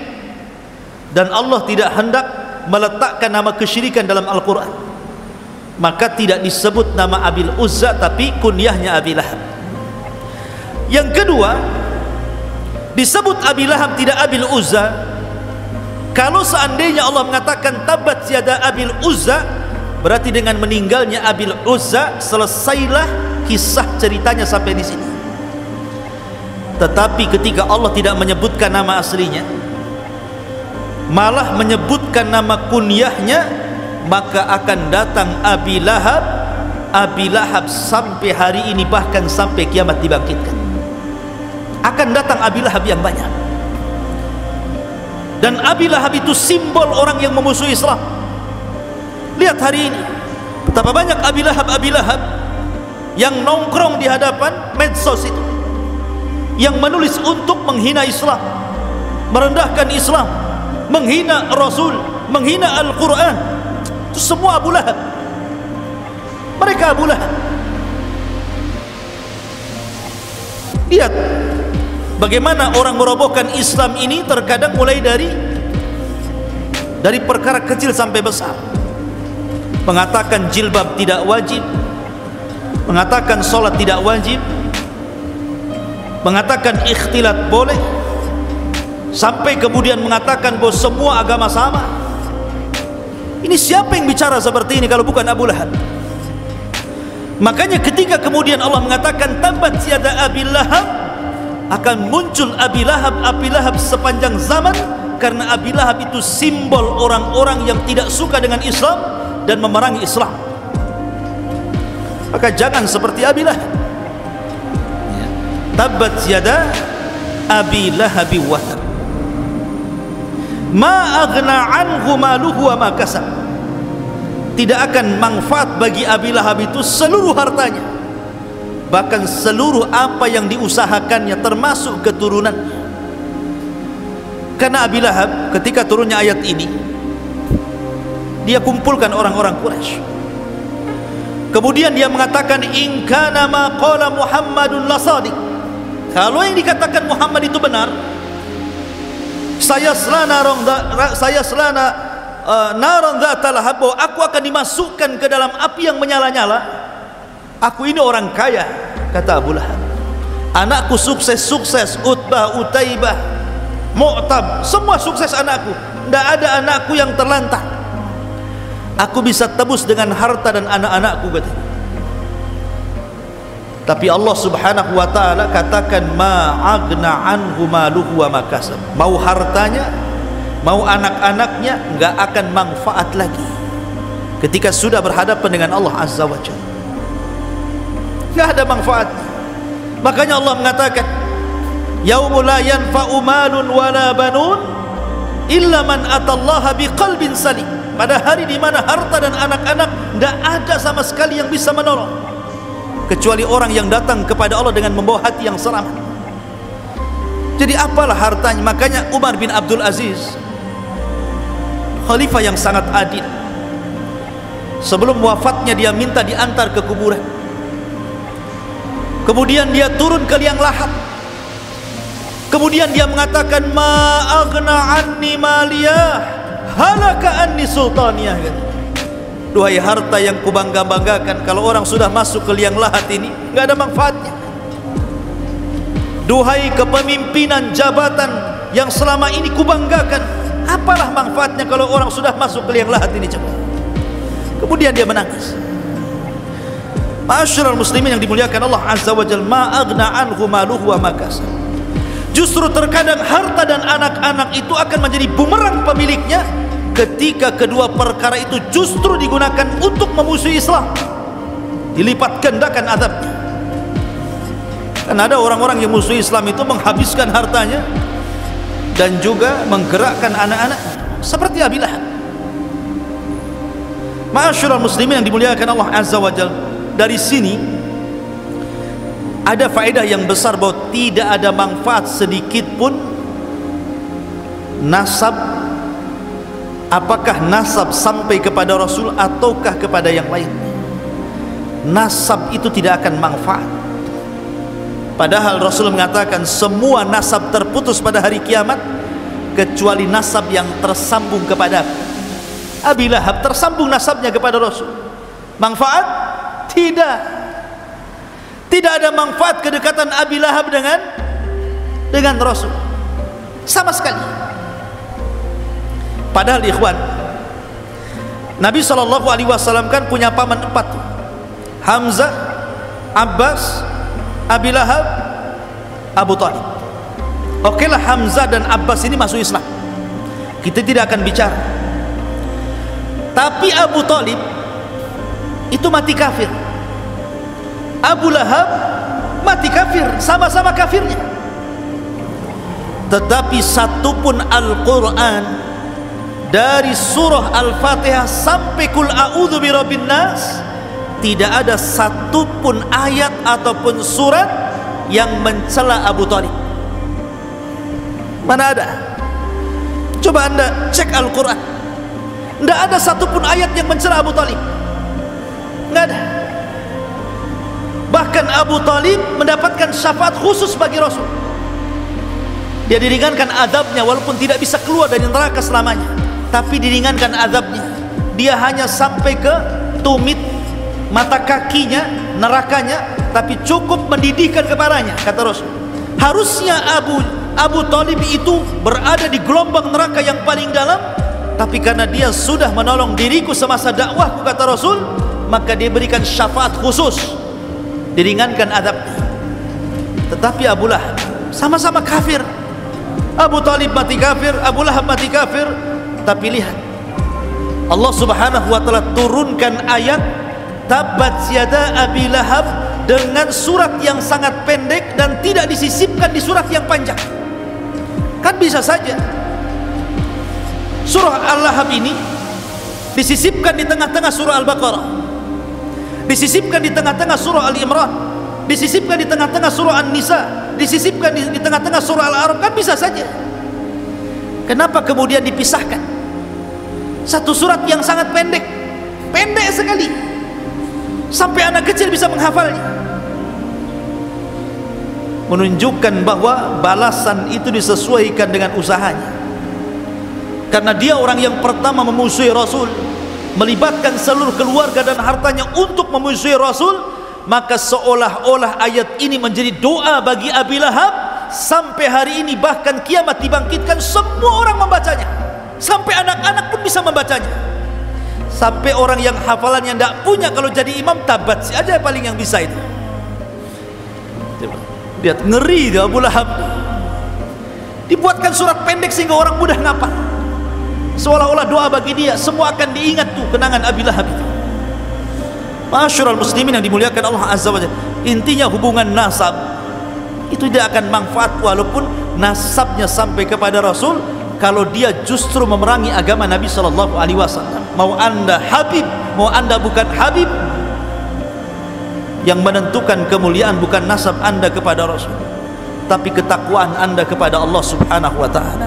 dan Allah tidak hendak meletakkan nama kesyirikan dalam Al-Quran, maka tidak disebut nama Abil Uzza, tapi kunyahnya Abi Lahab. Yang kedua, disebut Abi Lahab tidak Abil Uzza. Kalau seandainya Allah mengatakan tabat yada Abil Uzza, berarti dengan meninggalnya Abil Uzza selesailah kisah ceritanya sampai di sini. Tetapi ketika Allah tidak menyebutkan nama aslinya, malah menyebutkan nama kunyahnya, maka akan datang Abi Lahab. Abi Lahab sampai hari ini, bahkan sampai kiamat dibangkitkan, akan datang Abi Lahab yang banyak. Dan Abi Lahab itu simbol orang yang memusuhi Islam. Lihat hari ini betapa banyak Abi Lahab yang nongkrong di hadapan medsos itu, yang menulis untuk menghina Islam, merendahkan Islam, menghina Rasul, menghina Al-Quran. Itu semua Abu Lahab. Mereka Abu Lahab. Lihat bagaimana orang merobohkan Islam ini, terkadang mulai dari perkara kecil sampai besar. Mengatakan jilbab tidak wajib, mengatakan sholat tidak wajib, mengatakan ikhtilat boleh, sampai kemudian mengatakan bahwa semua agama sama. Ini siapa yang bicara seperti ini kalau bukan Abu Lahab? Makanya ketika kemudian Allah mengatakan tabat yada Abi Lahab, akan muncul Abi Lahab sepanjang zaman, karena Abi Lahab itu simbol orang-orang yang tidak suka dengan Islam dan memerangi Islam. Maka jangan seperti Abi Lahab. Tabat yada Abi Lahab wa tab, ma aghna anhu maluhu wa ma kasab. Tidak akan manfaat bagi Abi Lahab itu seluruh hartanya, bahkan seluruh apa yang diusahakannya, termasuk keturunannya. Karena Abi Lahab ketika turunnya ayat ini, dia kumpulkan orang-orang Quraisy, kemudian dia mengatakan, in kana ma qala Muhammadun lasadiq. Kalau yang dikatakan Muhammad itu benar, saya selana naran dzata lahab, aku akan dimasukkan ke dalam api yang menyala-nyala. Aku ini orang kaya, kata Abu Lahab. Anakku sukses, Utbah, Utaibah, Mu'tab, semua sukses anakku. Tidak ada anakku yang terlantar. Aku bisa tebus dengan harta dan anak-anakku, katanya. Tapi Allah Subhanahu wa taala katakan, ma aghna anhu maluhu wa ma kasab. Mau hartanya, mau anak-anaknya, enggak akan manfaat lagi ketika sudah berhadapan dengan Allah Azza wa Jalla. Enggak ada manfaatnya. Makanya Allah mengatakan, yaumul la yanfa'u malun wala banun illa man atallaha biqalbin salim. Pada hari di mana harta dan anak-anak enggak ada sama sekali yang bisa menolong, kecuali orang yang datang kepada Allah dengan membawa hati yang selamat. Jadi apalah hartanya? Makanya Umar bin Abdul Aziz, khalifah yang sangat adil, sebelum wafatnya dia minta diantar ke kuburan. Kemudian dia turun ke liang lahat. Kemudian dia mengatakan, ma aghna anni maliyah halaka anni sultaniyah. Duhai harta yang kubangga-banggakan, kalau orang sudah masuk ke liang lahat ini enggak ada manfaatnya. Duhai kepemimpinan jabatan yang selama ini kubanggakan, apalah manfaatnya kalau orang sudah masuk ke liang lahat ini, coba. Kemudian dia menangis. Ma'asyiral muslimin yang dimuliakan Allah Azza wa Jalla, ma aghna anhu maluhu wa ma kasab. Justru terkadang harta dan anak-anak itu akan menjadi bumerang pemiliknya ketika kedua perkara itu justru digunakan untuk memusuhi Islam, dilipat gandakan azabnya. Kan ada orang-orang yang musuh Islam itu menghabiskan hartanya dan juga menggerakkan anak-anak seperti Abi Lahab. Ma'asyiral muslimin yang dimuliakan Allah Azza wa Jalla, dari sini ada faedah yang besar bahwa tidak ada manfaat sedikit pun nasab, apakah nasab sampai kepada Rasul ataukah kepada yang lain. Nasab itu tidak akan manfaat, padahal Rasul mengatakan semua nasab terputus pada hari kiamat kecuali nasab yang tersambung kepada Abi Lahab. Tersambung nasabnya kepada Rasul. Manfaat? Tidak. Tidak ada manfaat kedekatan Abi Lahab dengan Rasul sama sekali. Padahal ikhwan, Nabi SAW kan punya paman 4, Hamzah, Abbas, Abi Lahab, Abu Talib. Oke lah, Hamzah dan Abbas ini masuk Islam, kita tidak akan bicara. Tapi Abu Talib itu mati kafir, Abu Lahab mati kafir, sama-sama kafirnya. Tetapi satupun Al-Quran dari surah Al-Fatihah sampai Qul a'udzu birabbin nas, tidak ada satupun ayat ataupun surat yang mencela Abu Talib. Mana ada? Coba anda cek Al-Quran, tidak ada satupun ayat yang mencela Abu Talib, tidak ada. Bahkan Abu Talib mendapatkan syafaat khusus bagi Rasul. Dia diringankan azabnya, walaupun tidak bisa keluar dari neraka selamanya, tapi diringankan azabnya. Dia hanya sampai ke tumit mata kakinya nerakanya, tapi cukup mendidihkan kepalanya, kata Rasul. Harusnya Abu Talib itu berada di gelombang neraka yang paling dalam, tapi karena dia sudah menolong diriku semasa dakwahku, kata Rasul, maka dia berikan syafaat khusus, diringankan azabnya. Tetapi Abu Lahab sama-sama kafir. Abu Talib mati kafir, Abu Lahab mati kafir. Tapi lihat, Allah Subhanahu wa taala turunkan ayat Tabbat yada Abi Lahab dengan surat yang sangat pendek dan tidak disisipkan di surat yang panjang. Kan bisa saja surah Al-Lahab ini disisipkan di tengah-tengah surah Al-Baqarah, disisipkan di tengah-tengah surah Al-Imran, disisipkan di tengah-tengah surah An-Nisa, disisipkan di tengah-tengah surah Al-A'raf, kan bisa saja. Kenapa kemudian dipisahkan? Satu surat yang sangat pendek, pendek sekali, sampai anak kecil bisa menghafalnya. Menunjukkan bahwa balasan itu disesuaikan dengan usahanya. Karena dia orang yang pertama memusuhi Rasul, melibatkan seluruh keluarga dan hartanya untuk memusuhi Rasul, maka seolah-olah ayat ini menjadi doa bagi Abi Lahab. Sampai hari ini, bahkan kiamat dibangkitkan, semua orang membacanya, sampai anak-anak pun bisa membacanya. Sampai orang yang hafalannya tidak punya, kalau jadi imam tabat aja paling yang bisa itu. Lihat, ngeri dia Abu Lahab. Dibuatkan surat pendek sehingga orang mudah ngapal, seolah-olah doa bagi dia. Semua akan diingat tuh kenangan Abi Lahab itu. Ma'asyiral muslimin yang dimuliakan Allah Azza wa Jalla, intinya hubungan nasab itu tidak akan manfaat walaupun nasabnya sampai kepada Rasul, kalau dia justru memerangi agama Nabi SAW. Mau anda Habib, mau anda bukan Habib, yang menentukan kemuliaan bukan nasab anda kepada Rasul, tapi ketakwaan anda kepada Allah Subhanahu wa ta'ala.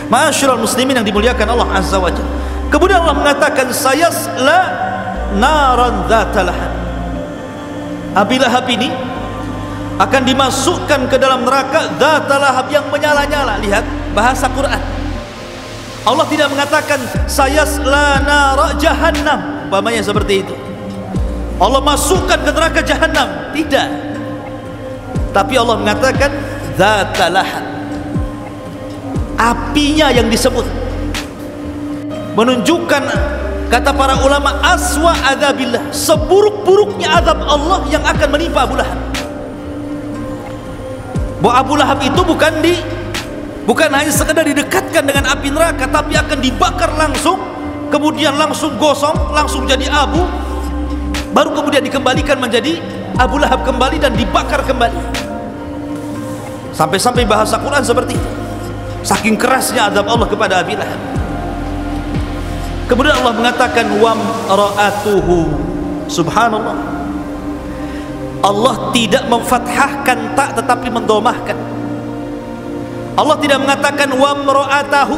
Ma'asyiral muslimin yang dimuliakan Allah Azza wa Jalla, kemudian Allah mengatakan sayasla naran dzata lahab. Abi Lahab ini akan dimasukkan ke dalam neraka dzata lahab yang menyala-nyala. Lihat bahasa Quran, Allah tidak mengatakan sayasla nara jahannam, umpamanya seperti itu, Allah masukkan ke neraka jahannam, tidak. Tapi Allah mengatakan dzata lahab, apinya yang disebut, menunjukkan, kata para ulama, aswa adzabillah, seburuk-buruknya azab Allah yang akan menimpa Abu Lahab. Bahwa Abu Lahab itu bukan hanya sekedar didekatkan dengan api neraka, tapi akan dibakar langsung, kemudian langsung gosong, langsung jadi abu, baru kemudian dikembalikan menjadi Abu Lahab kembali dan dibakar kembali. Sampai-sampai bahasa Quran seperti itu. Saking kerasnya azab Allah kepada Abi Lahab. Kemudian Allah mengatakan wa ra'atuhu. Subhanallah, Allah tidak memfathahkan tak tetapi mendomahkan. Allah tidak mengatakan wa ra'atahu,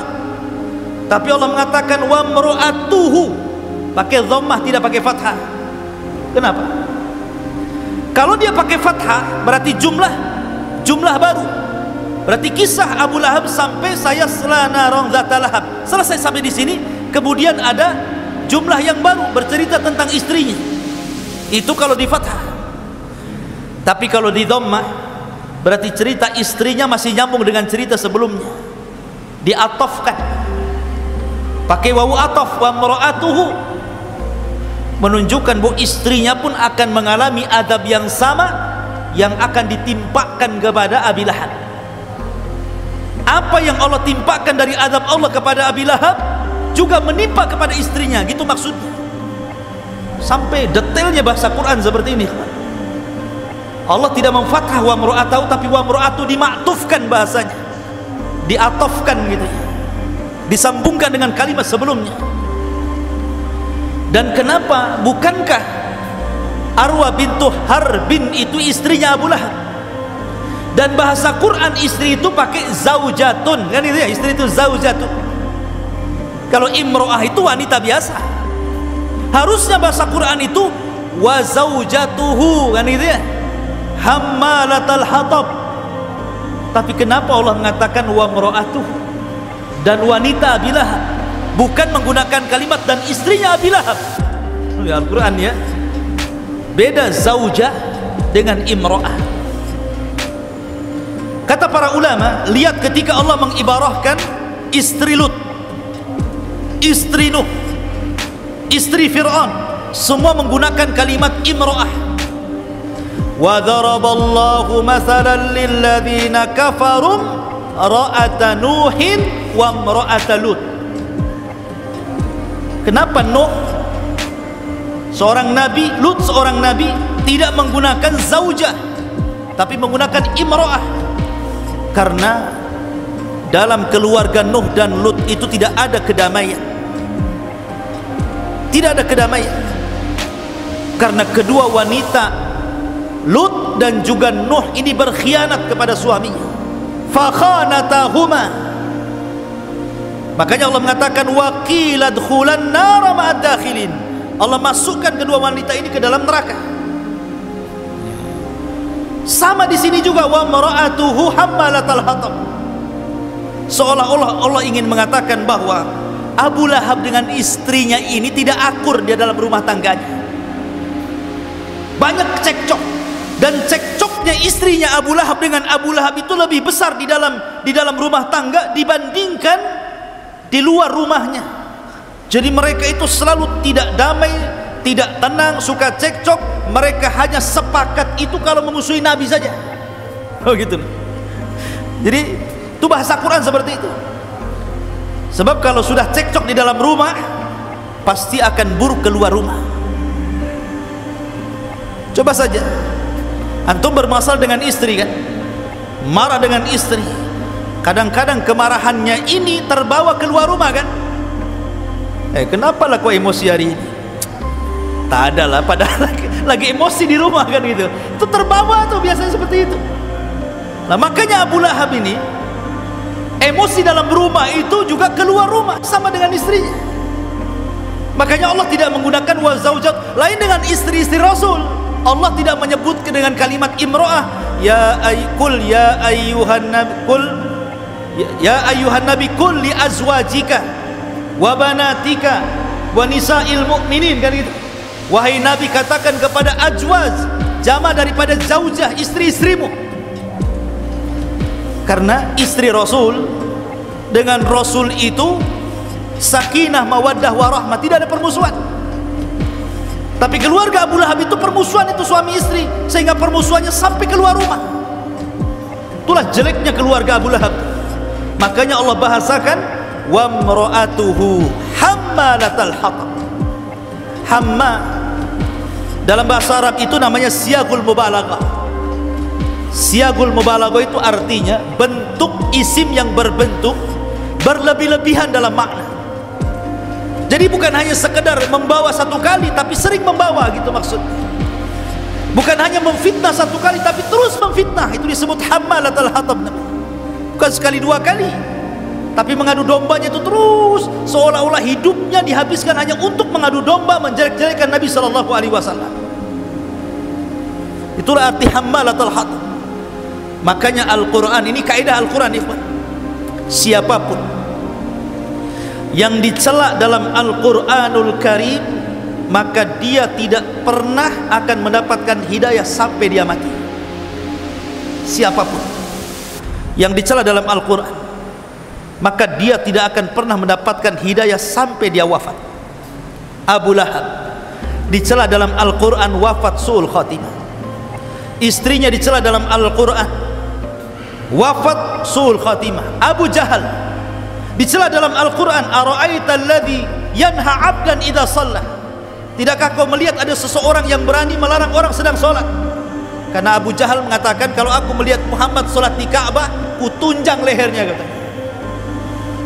tapi Allah mengatakan wa ra'atuhu, pakai dhammah, tidak pakai fathah. Kenapa? Kalau dia pakai fathah berarti jumlah baru. Berarti kisah Abu Lahab sampai sayasla naran dzata lahab selesai sampai di sini. Kemudian ada jumlah yang baru bercerita tentang istrinya. Itu kalau di fathah. Tapi kalau di dhammah berarti cerita istrinya masih nyambung dengan cerita sebelumnya, diatofkan pakai wawu atof, wa mra'atuhu, menunjukkan bahwa istrinya pun akan mengalami adab yang sama yang akan ditimpakan kepada Abi Lahab. Apa yang Allah timpakan dari adab Allah kepada Abi Lahab juga menimpa kepada istrinya, gitu maksudnya. Sampai detailnya bahasa Quran seperti ini. Allah tidak memfathah wa mra'atahu, tapi wa mra'atu dimaktufkan bahasanya, diatofkan gitu, disambungkan dengan kalimat sebelumnya. Dan kenapa? Bukankah Arwa bintu Harbin itu istrinya Abu Lahab? Dan bahasa Quran istri itu pakai zaujatun, kan itu ya, istri itu zaujatun. Kalau imro'ah itu wanita biasa, harusnya bahasa Quran itu wa zaujatuhu, kan itu ya, hammalatal hatab. Tapi kenapa Allah mengatakan wa mra'atuh dan wanita Abi Lahab, bukan menggunakan kalimat dan istrinya Abi Lahab? Ya, Al-Quran ya, beda zaujah dengan imro'ah. Kata para ulama, lihat ketika Allah mengibarahkan istri Lut, istri Nuh, istri Fir'aun, semua menggunakan kalimat imro'ah. Wa daraballahu mathalan lilladzina kafarum ra'ata Nuhin wa imra'ata Lut. Kenapa Nuh seorang nabi, Lut seorang nabi, tidak menggunakan zaujah tapi menggunakan imro'ah? Karena dalam keluarga Nuh dan Lut itu tidak ada kedamaian, tidak ada kedamaian, karena kedua wanita Lut dan juga Nuh ini berkhianat kepada suaminya. Fakhanatahuma, makanya Allah mengatakan wa qila dkhulan nar ma'ad dakhilin. Allah masukkan kedua wanita ini ke dalam neraka. Sama di sini juga wa mara'atuhu hammalatal hatab. Seolah-olah Allah ingin mengatakan bahwa Abu Lahab dengan istrinya ini tidak akur di dalam rumah tangganya. Banyak cekcok, dan cekcoknya istrinya Abu Lahab dengan Abu Lahab itu lebih besar di dalam rumah tangga dibandingkan di luar rumahnya. Jadi mereka itu selalu tidak damai, tidak tenang, suka cekcok. Mereka hanya sepakat itu kalau memusuhi Nabi saja. Oh gitu. Jadi itu bahasa Quran seperti itu. Sebab kalau sudah cekcok di dalam rumah, pasti akan buruk keluar rumah. Coba saja antum bermasalah dengan istri kan, marah dengan istri, kadang-kadang kemarahannya ini terbawa keluar rumah kan. Kenapa lah kau emosi hari ini? Tak ada lah, padahal lagi emosi di rumah kan gitu. Itu terbawa tuh biasanya seperti itu. Nah makanya Abu Lahab ini emosi dalam rumah itu juga keluar rumah sama dengan istrinya. Makanya Allah tidak menggunakan wa zaujat, lain dengan istri-istri Rasul. Allah tidak menyebut dengan kalimat imro'ah. Ya ayyuhan nabi kul li azwajika wa banatika wa nisa'il mu'minin, kan gitu. Wahai Nabi, katakan kepada ajwaz, jama daripada zaujah, istri-istrimu. Karena istri Rasul dengan Rasul itu sakinah, mawaddah, warahmah, tidak ada permusuhan. Tapi keluarga Abu Lahab itu permusuhan, itu suami istri, sehingga permusuhannya sampai keluar rumah. Itulah jeleknya keluarga Abu Lahab. Makanya Allah bahasakan wa mra'atuhu hammalatal hatab. Hamma dalam bahasa Arab itu namanya siyagul mubalaghah. Siagul mubalaghah itu artinya bentuk isim yang berbentuk berlebih-lebihan dalam makna. Jadi bukan hanya sekedar membawa satu kali, tapi sering membawa, gitu maksudnya. Bukan hanya memfitnah satu kali, tapi terus memfitnah. Itu disebut hammalatul hatab. Bukan sekali dua kali, tapi mengadu dombanya itu terus, seolah-olah hidupnya dihabiskan hanya untuk mengadu domba, menjelek-jelekkan Nabi SAW. Itulah arti hammalatul hatab. Makanya Al-Quran, ini kaidah Al-Quran, ikhwan, siapapun yang dicela dalam Al-Quranul Karim, maka dia tidak pernah akan mendapatkan hidayah sampai dia mati. Siapapun yang dicela dalam Al-Quran, maka dia tidak akan pernah mendapatkan hidayah sampai dia wafat. Abu Lahab dicela dalam Al-Quran wafat su'ul khatimah. Istrinya dicela dalam Al-Quran wafat su'ul khatimah. Abu Jahal dicela dalam Al-Quran, ara'aita alladhi yanha 'abdan idza shalla. Tidakkah kau melihat ada seseorang yang berani melarang orang sedang sholat? Karena Abu Jahal mengatakan, kalau aku melihat Muhammad sholat di Ka'bah, ku tunjang lehernya, kata.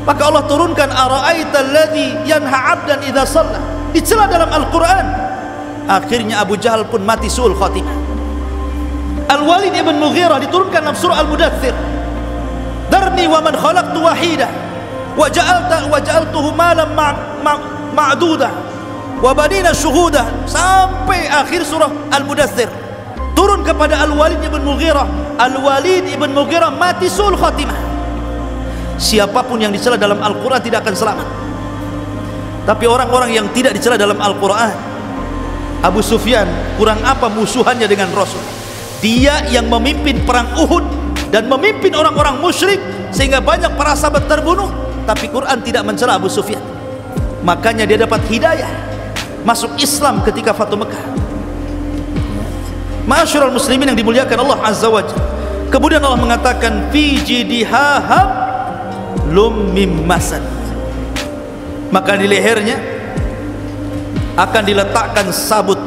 Maka Allah turunkan ara'aita alladhi yanha 'abdan idza shalla, dicela dalam Al-Quran. Akhirnya Abu Jahal pun mati su'ul khatimah. Al-Walid ibn Mughirah diturunkan dalam surah Al-Mudaththir, darni wa man khalaqtu wahida wa ja'altuhu malan ma'duda wa banina syuhuda, sampai akhir surah Al-Mudaththir turun kepada Al-Walid ibn Mughirah. Al-Walid ibn Mughirah mati su'ul khatimah. Siapapun yang dicela dalam Al-Quran tidak akan selamat. Tapi orang-orang yang tidak dicela dalam Al-Quran, Abu Sufyan kurang apa musuhannya dengan Rasul? Dia yang memimpin perang Uhud dan memimpin orang-orang musyrik sehingga banyak para sahabat terbunuh, tapi Quran tidak mencela Abu Sufyan. Makanya dia dapat hidayah masuk Islam ketika Fatu Mekah. Ma'asyiral muslimin yang dimuliakan Allah Azza wa Jalla. Kemudian Allah mengatakan fi jidha hablum mim masad, maka di lehernya akan diletakkan sabut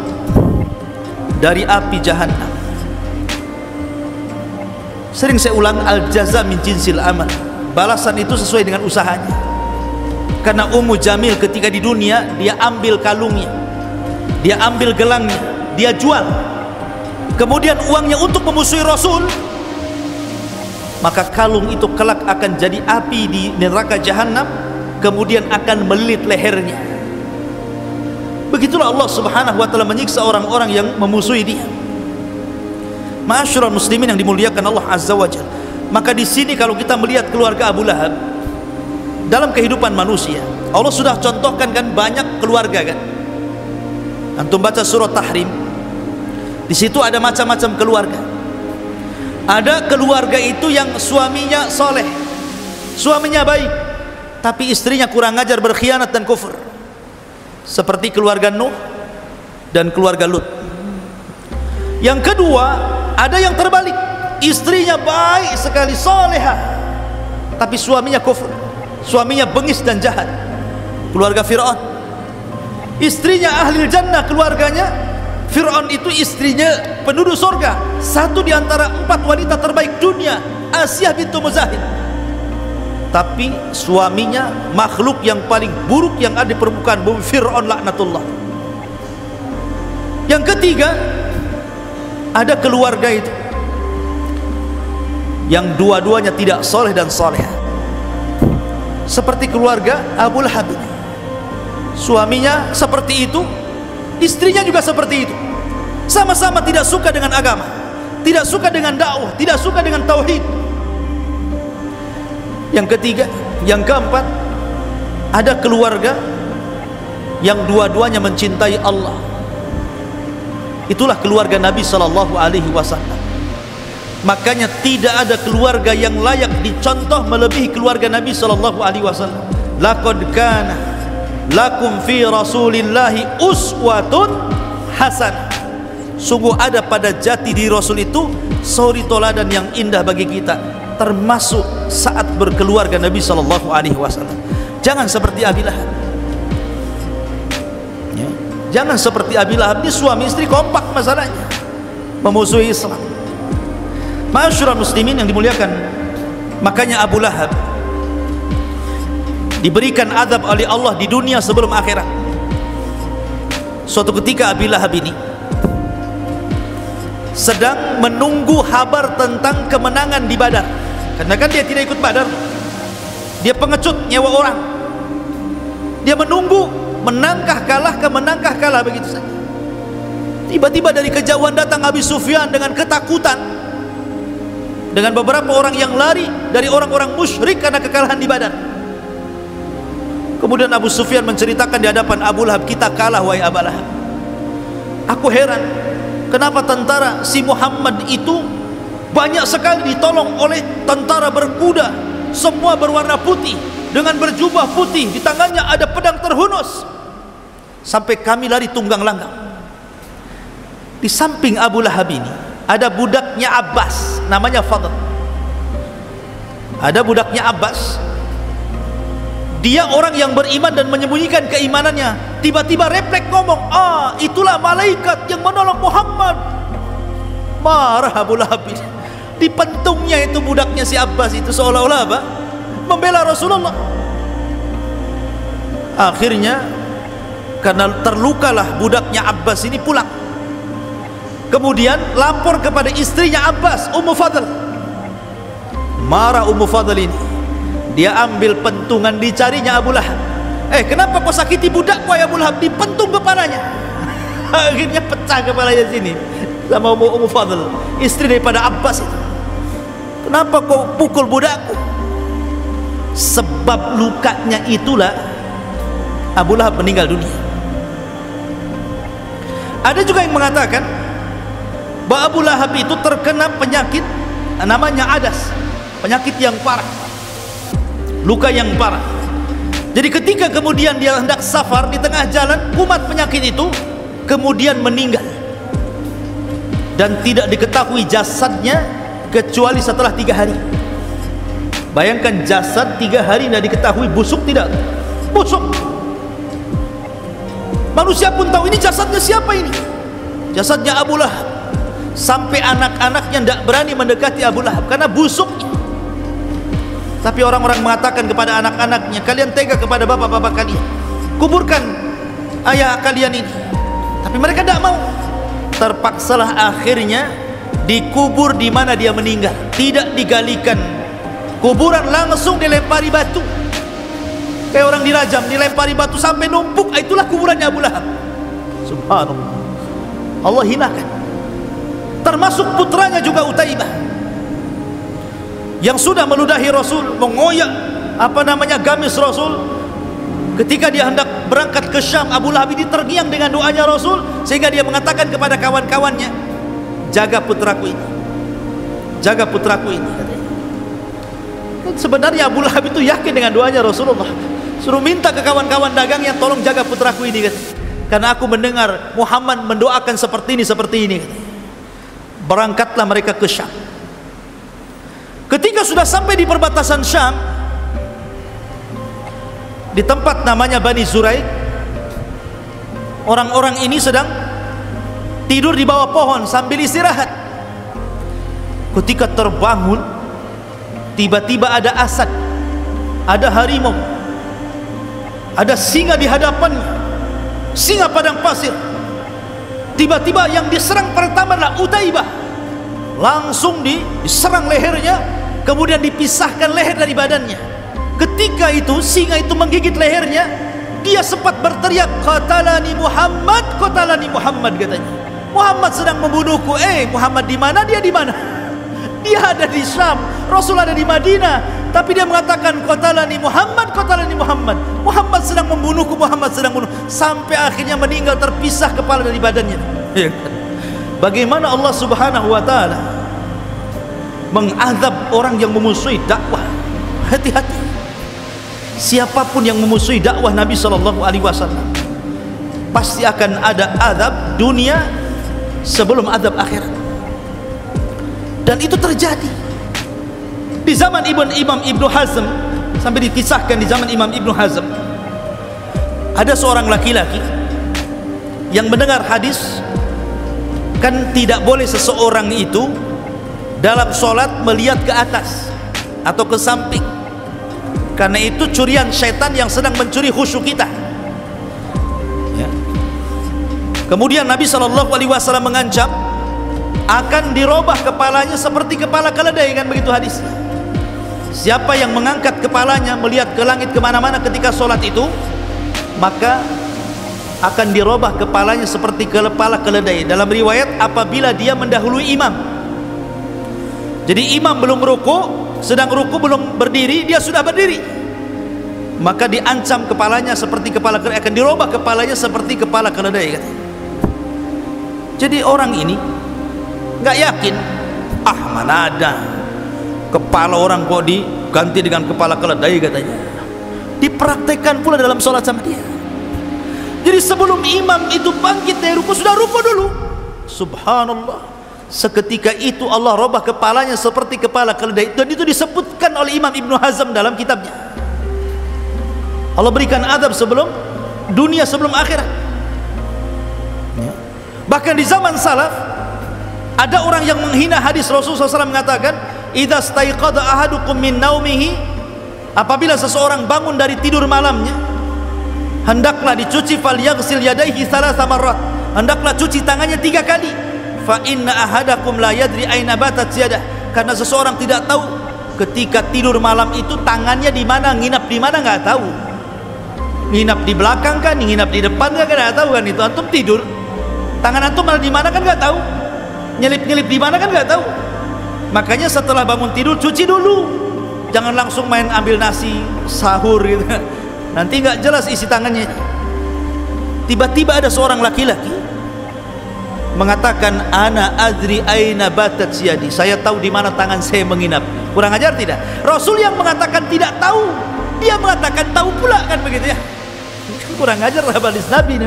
dari api jahanam. Sering saya ulang, al-jaza min jinsil amal, balasan itu sesuai dengan usahanya. Karena Ummu Jamil ketika di dunia, dia ambil kalungnya, dia ambil gelangnya, dia jual, kemudian uangnya untuk memusuhi Rasul, maka kalung itu kelak akan jadi api di neraka jahanam, kemudian akan melilit lehernya. Begitulah Allah Subhanahu wa taala menyiksa orang-orang yang memusuhi dia. Ma'asyiral muslimin yang dimuliakan Allah Azza wa Jalla. Maka di sini kalau kita melihat keluarga Abu Lahab dalam kehidupan manusia, Allah sudah contohkan kan banyak keluarga kan. Antum baca surah Tahrim, di situ ada macam-macam keluarga. Ada keluarga itu yang suaminya soleh, suaminya baik, tapi istrinya kurang ajar, berkhianat dan kufur, seperti keluarga Nuh dan keluarga Lut. Yang kedua, ada yang terbalik, istrinya baik sekali, solehah, tapi suaminya kufur, suaminya bengis dan jahat, keluarga Fir'aun. Istrinya ahli jannah, keluarganya Fir'aun itu istrinya penduduk surga, satu di antara 4 wanita terbaik dunia, Asyah bintu Muzahid, tapi suaminya makhluk yang paling buruk yang ada di permukaan bumi, Fir'aun laknatullah. Yang ketiga, ada keluarga itu yang dua-duanya tidak soleh dan soleh, seperti keluarga Abu Lahab. Suaminya seperti itu, istrinya juga seperti itu, sama-sama tidak suka dengan agama, tidak suka dengan dakwah, tidak suka dengan tauhid. Yang ketiga, yang keempat, ada keluarga yang dua-duanya mencintai Allah. Itulah keluarga Nabi sallallahu alaihi wasallam. Makanya tidak ada keluarga yang layak dicontoh melebihi keluarga Nabi sallallahu alaihi wasallam. Laqad kana lakum fi Rasulillahi uswatun hasanah. Sungguh ada pada jati diri Rasul itu suri toladan yang indah bagi kita, termasuk saat berkeluarga Nabi sallallahu alaihi wasallam. Jangan seperti Abi Lahab. Ya. Jangan seperti Abi Lahab. Ini suami istri kompak masalahnya, memusuhi Islam. Ma'asyiral muslimin yang dimuliakan, makanya Abu Lahab diberikan azab oleh Allah di dunia sebelum akhirat. Suatu ketika Abu Lahab ini sedang menunggu kabar tentang kemenangan di Badar, karena kan dia tidak ikut Badar, dia pengecut nyewa orang, dia menunggu menangkah kalah ke menangkah kalah begitu saja. Tiba-tiba dari kejauhan datang Abu Sufyan dengan ketakutan, dengan beberapa orang yang lari dari orang-orang musyrik karena kekalahan di Badar. Kemudian Abu Sufyan menceritakan di hadapan Abu Lahab, kita kalah wahai Abu Lahab. Aku heran, kenapa tentara si Muhammad itu banyak sekali ditolong oleh tentara berkuda, semua berwarna putih, dengan berjubah putih, di tangannya ada pedang terhunus, sampai kami lari tunggang langgang. Di samping Abu Lahab ini ada budaknya Abbas, namanya Fadl. Ada budaknya Abbas, dia orang yang beriman dan menyembunyikan keimanannya. Tiba-tiba refleks ngomong, itulah malaikat yang menolong Muhammad. Marah Abu Lahab ini. Dipentungnya itu budaknya si Abbas itu, seolah-olah apa? Membela Rasulullah. Akhirnya karena terlukalah budaknya Abbas ini, pulang. Kemudian lapor kepada istrinya Abbas, Ummu Fadl. Marah Ummu Fadl ini, dia ambil pentungan, dicarinya Abu Lahab. Kenapa kau sakiti budakku ya Abu Lahab? Dipentung kepalanya. Akhirnya pecah kepalanya sini sama Ummu Fadl, istri daripada Abbas itu. Kenapa kau pukul budakku? Sebab lukanya itulah Abu Lahab meninggal dunia. Ada juga yang mengatakan bahwa Abu Lahab itu terkena penyakit namanya adas, penyakit yang parah, luka yang parah. Jadi ketika kemudian dia hendak safar, di tengah jalan kumat penyakit itu, kemudian meninggal, dan tidak diketahui jasadnya kecuali setelah 3 hari. Bayangkan jasad 3 hari tidak diketahui, busuk tidak? Busuk. Manusia pun tahu ini jasadnya siapa ini? Jasadnya Abu Lahab. Sampai anak-anaknya tidak berani mendekati Abu Lahab karena busuknya. Tapi orang-orang mengatakan kepada anak-anaknya, kalian tega kepada bapak-bapak kalian, kuburkan ayah kalian ini. Tapi mereka tidak mau. Terpaksalah akhirnya dikubur di mana dia meninggal. Tidak digalikan kuburan, langsung dilempari batu. Kayak orang dirajam, dilempari batu sampai numpuk. Itulah kuburannya Abu Lahab. Subhanallah, Allah hinakan. Termasuk putranya juga Utaibah, yang sudah meludahi Rasul, mengoyak gamis Rasul. Ketika dia hendak berangkat ke Syam, Abu Lahab ini terngiang dengan doanya Rasul, sehingga dia mengatakan kepada kawan-kawannya, jaga putraku ini, jaga putraku ini. Sebenarnya Abu Lahab itu yakin dengan doanya Rasulullah, suruh minta ke kawan-kawan dagangnya, tolong jaga putraku ini, karena aku mendengar Muhammad mendoakan seperti ini. Berangkatlah mereka ke Syam. Ketika sudah sampai di perbatasan Syam, di tempat namanya Bani Zuraik, orang-orang ini sedang tidur di bawah pohon sambil istirahat. Ketika terbangun, tiba-tiba ada asad, ada harimau, ada singa di hadapannya, singa padang pasir. Tiba-tiba yang diserang pertama adalah Utaibah. Langsung diserang lehernya, kemudian dipisahkan leher dari badannya. Ketika itu singa itu menggigit lehernya, dia sempat berteriak, qatalani Muhammad, qatalani Muhammad, katanya. Muhammad sedang membunuhku. Muhammad di mana? Dia di mana? Dia ada di Syam, Rasul ada di Madinah, tapi dia mengatakan qatalani Muhammad, qatalani Muhammad. Muhammad sedang membunuhku, Muhammad sedang membunuh, sampai akhirnya meninggal, terpisah kepala dari badannya. Bagaimana Allah Subhanahu wa taala mengazab orang yang memusuhi dakwah. Hati-hati. Siapapun yang memusuhi dakwah Nabi sallallahu alaihi wasallam pasti akan ada azab dunia sebelum azab akhirat. Dan itu terjadi di zaman Imam Ibnu Hazm, sampai dikisahkan di zaman Imam Ibnu Hazm ada seorang laki-laki yang mendengar hadis, kan tidak boleh seseorang itu dalam sholat melihat ke atas atau ke samping, karena itu curian syaitan yang sedang mencuri khusyuk kita ya. Kemudian Nabi SAW mengancam akan dirubah kepalanya seperti kepala keledai, kan begitu hadis. Siapa yang mengangkat kepalanya melihat ke langit kemana-mana ketika sholat itu, maka akan dirubah kepalanya seperti kepala keledai. Dalam riwayat, apabila dia mendahului imam. Jadi imam belum ruku, sedang ruku belum berdiri, dia sudah berdiri, maka diancam kepalanya seperti kepala keledai, akan dirubah kepalanya seperti kepala keledai. Jadi orang ini nggak yakin, mana ada kepala orang kok diganti dengan kepala keledai katanya. Dipraktekkan pula dalam sholat sama dia. Jadi sebelum imam itu bangkit dari ruku, sudah ruku dulu. Subhanallah, seketika itu Allah robah kepalanya seperti kepala keledai. Dan itu disebutkan oleh Imam Ibnu Hazm dalam kitabnya. Allah berikan azab sebelum dunia, sebelum akhirat. Bahkan di zaman salaf ada orang yang menghina hadis Rasulullah SAW mengatakan, idza staiqadha ahadukum min naumihi, apabila seseorang bangun dari tidur malamnya, hendaklah dicuci, falyaghsil yadayhi thalatha marrat, hendaklah cuci tangannya 3 kali. Fa inna ahadakum la yadri aina batat yadah, karena seseorang tidak tahu ketika tidur malam itu tangannya di mana, nginap di mana nggak tahu. Nginap di belakang kan, nginap di depan kan nggak tahu kan. Itu antum tidur, tangan antum di mana kan nggak tahu, nyelip-nyelip di mana kan nggak tahu. Makanya setelah bangun tidur cuci dulu, jangan langsung main ambil nasi sahur gitu, nanti nggak jelas isi tangannya. Tiba-tiba ada seorang laki-laki mengatakan, ana adri aina batat yadi, saya tahu di mana tangan saya menginap. Kurang ajar tidak? Rasul yang mengatakan tidak tahu, dia mengatakan tahu pula, kan begitu ya. Kurang ajar hadis Nabi.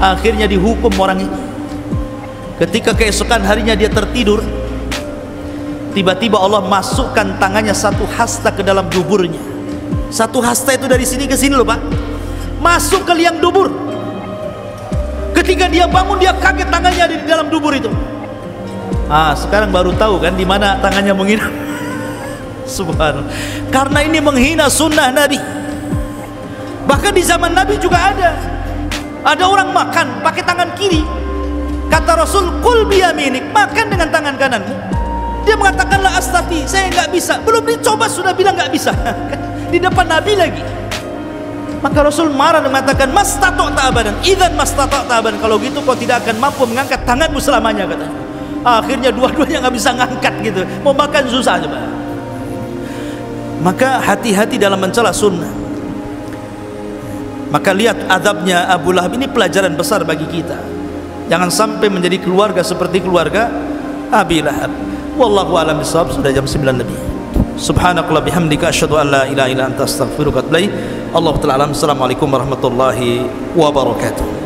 Akhirnya dihukum orang ini. Ketika keesokan harinya dia tertidur, tiba-tiba Allah masukkan tangannya satu hasta ke dalam duburnya. Satu hasta itu dari sini ke sini loh Pak, masuk ke liang dubur. Ketika dia bangun, dia kaget tangannya ada di dalam dubur itu. Sekarang baru tahu kan di mana tangannya menginap. Subhanallah. Karena ini menghina sunnah Nabi. Bahkan di zaman Nabi juga ada orang makan pakai tangan kiri. Kata Rasul, kul biyaminik, makan dengan tangan kananmu. Dia mengatakan, la astati, saya nggak bisa. Belum dicoba sudah bilang nggak bisa. Di depan Nabi lagi. Maka Rasul marah dan mengatakan, mastata'ta abadan, idzan mastata'ta abadan, kalau gitu kau tidak akan mampu mengangkat tanganmu selamanya, katanya. Akhirnya dua-duanya nggak bisa ngangkat gitu, mau makan susah coba. Maka hati-hati dalam mencela sunnah. Maka lihat adabnya Abu Lahab, ini pelajaran besar bagi kita. Jangan sampai menjadi keluarga seperti keluarga Abi Lahab. Wallahu a'lam bishawab. Sudah jam 9 lebih. Subhanakallah bihamdika asyhadu an la ilaha illa anta astaghfiruka wa atubu ilaik. Allahu ta'ala alam. Assalamualaikum warahmatullahi wabarakatuh.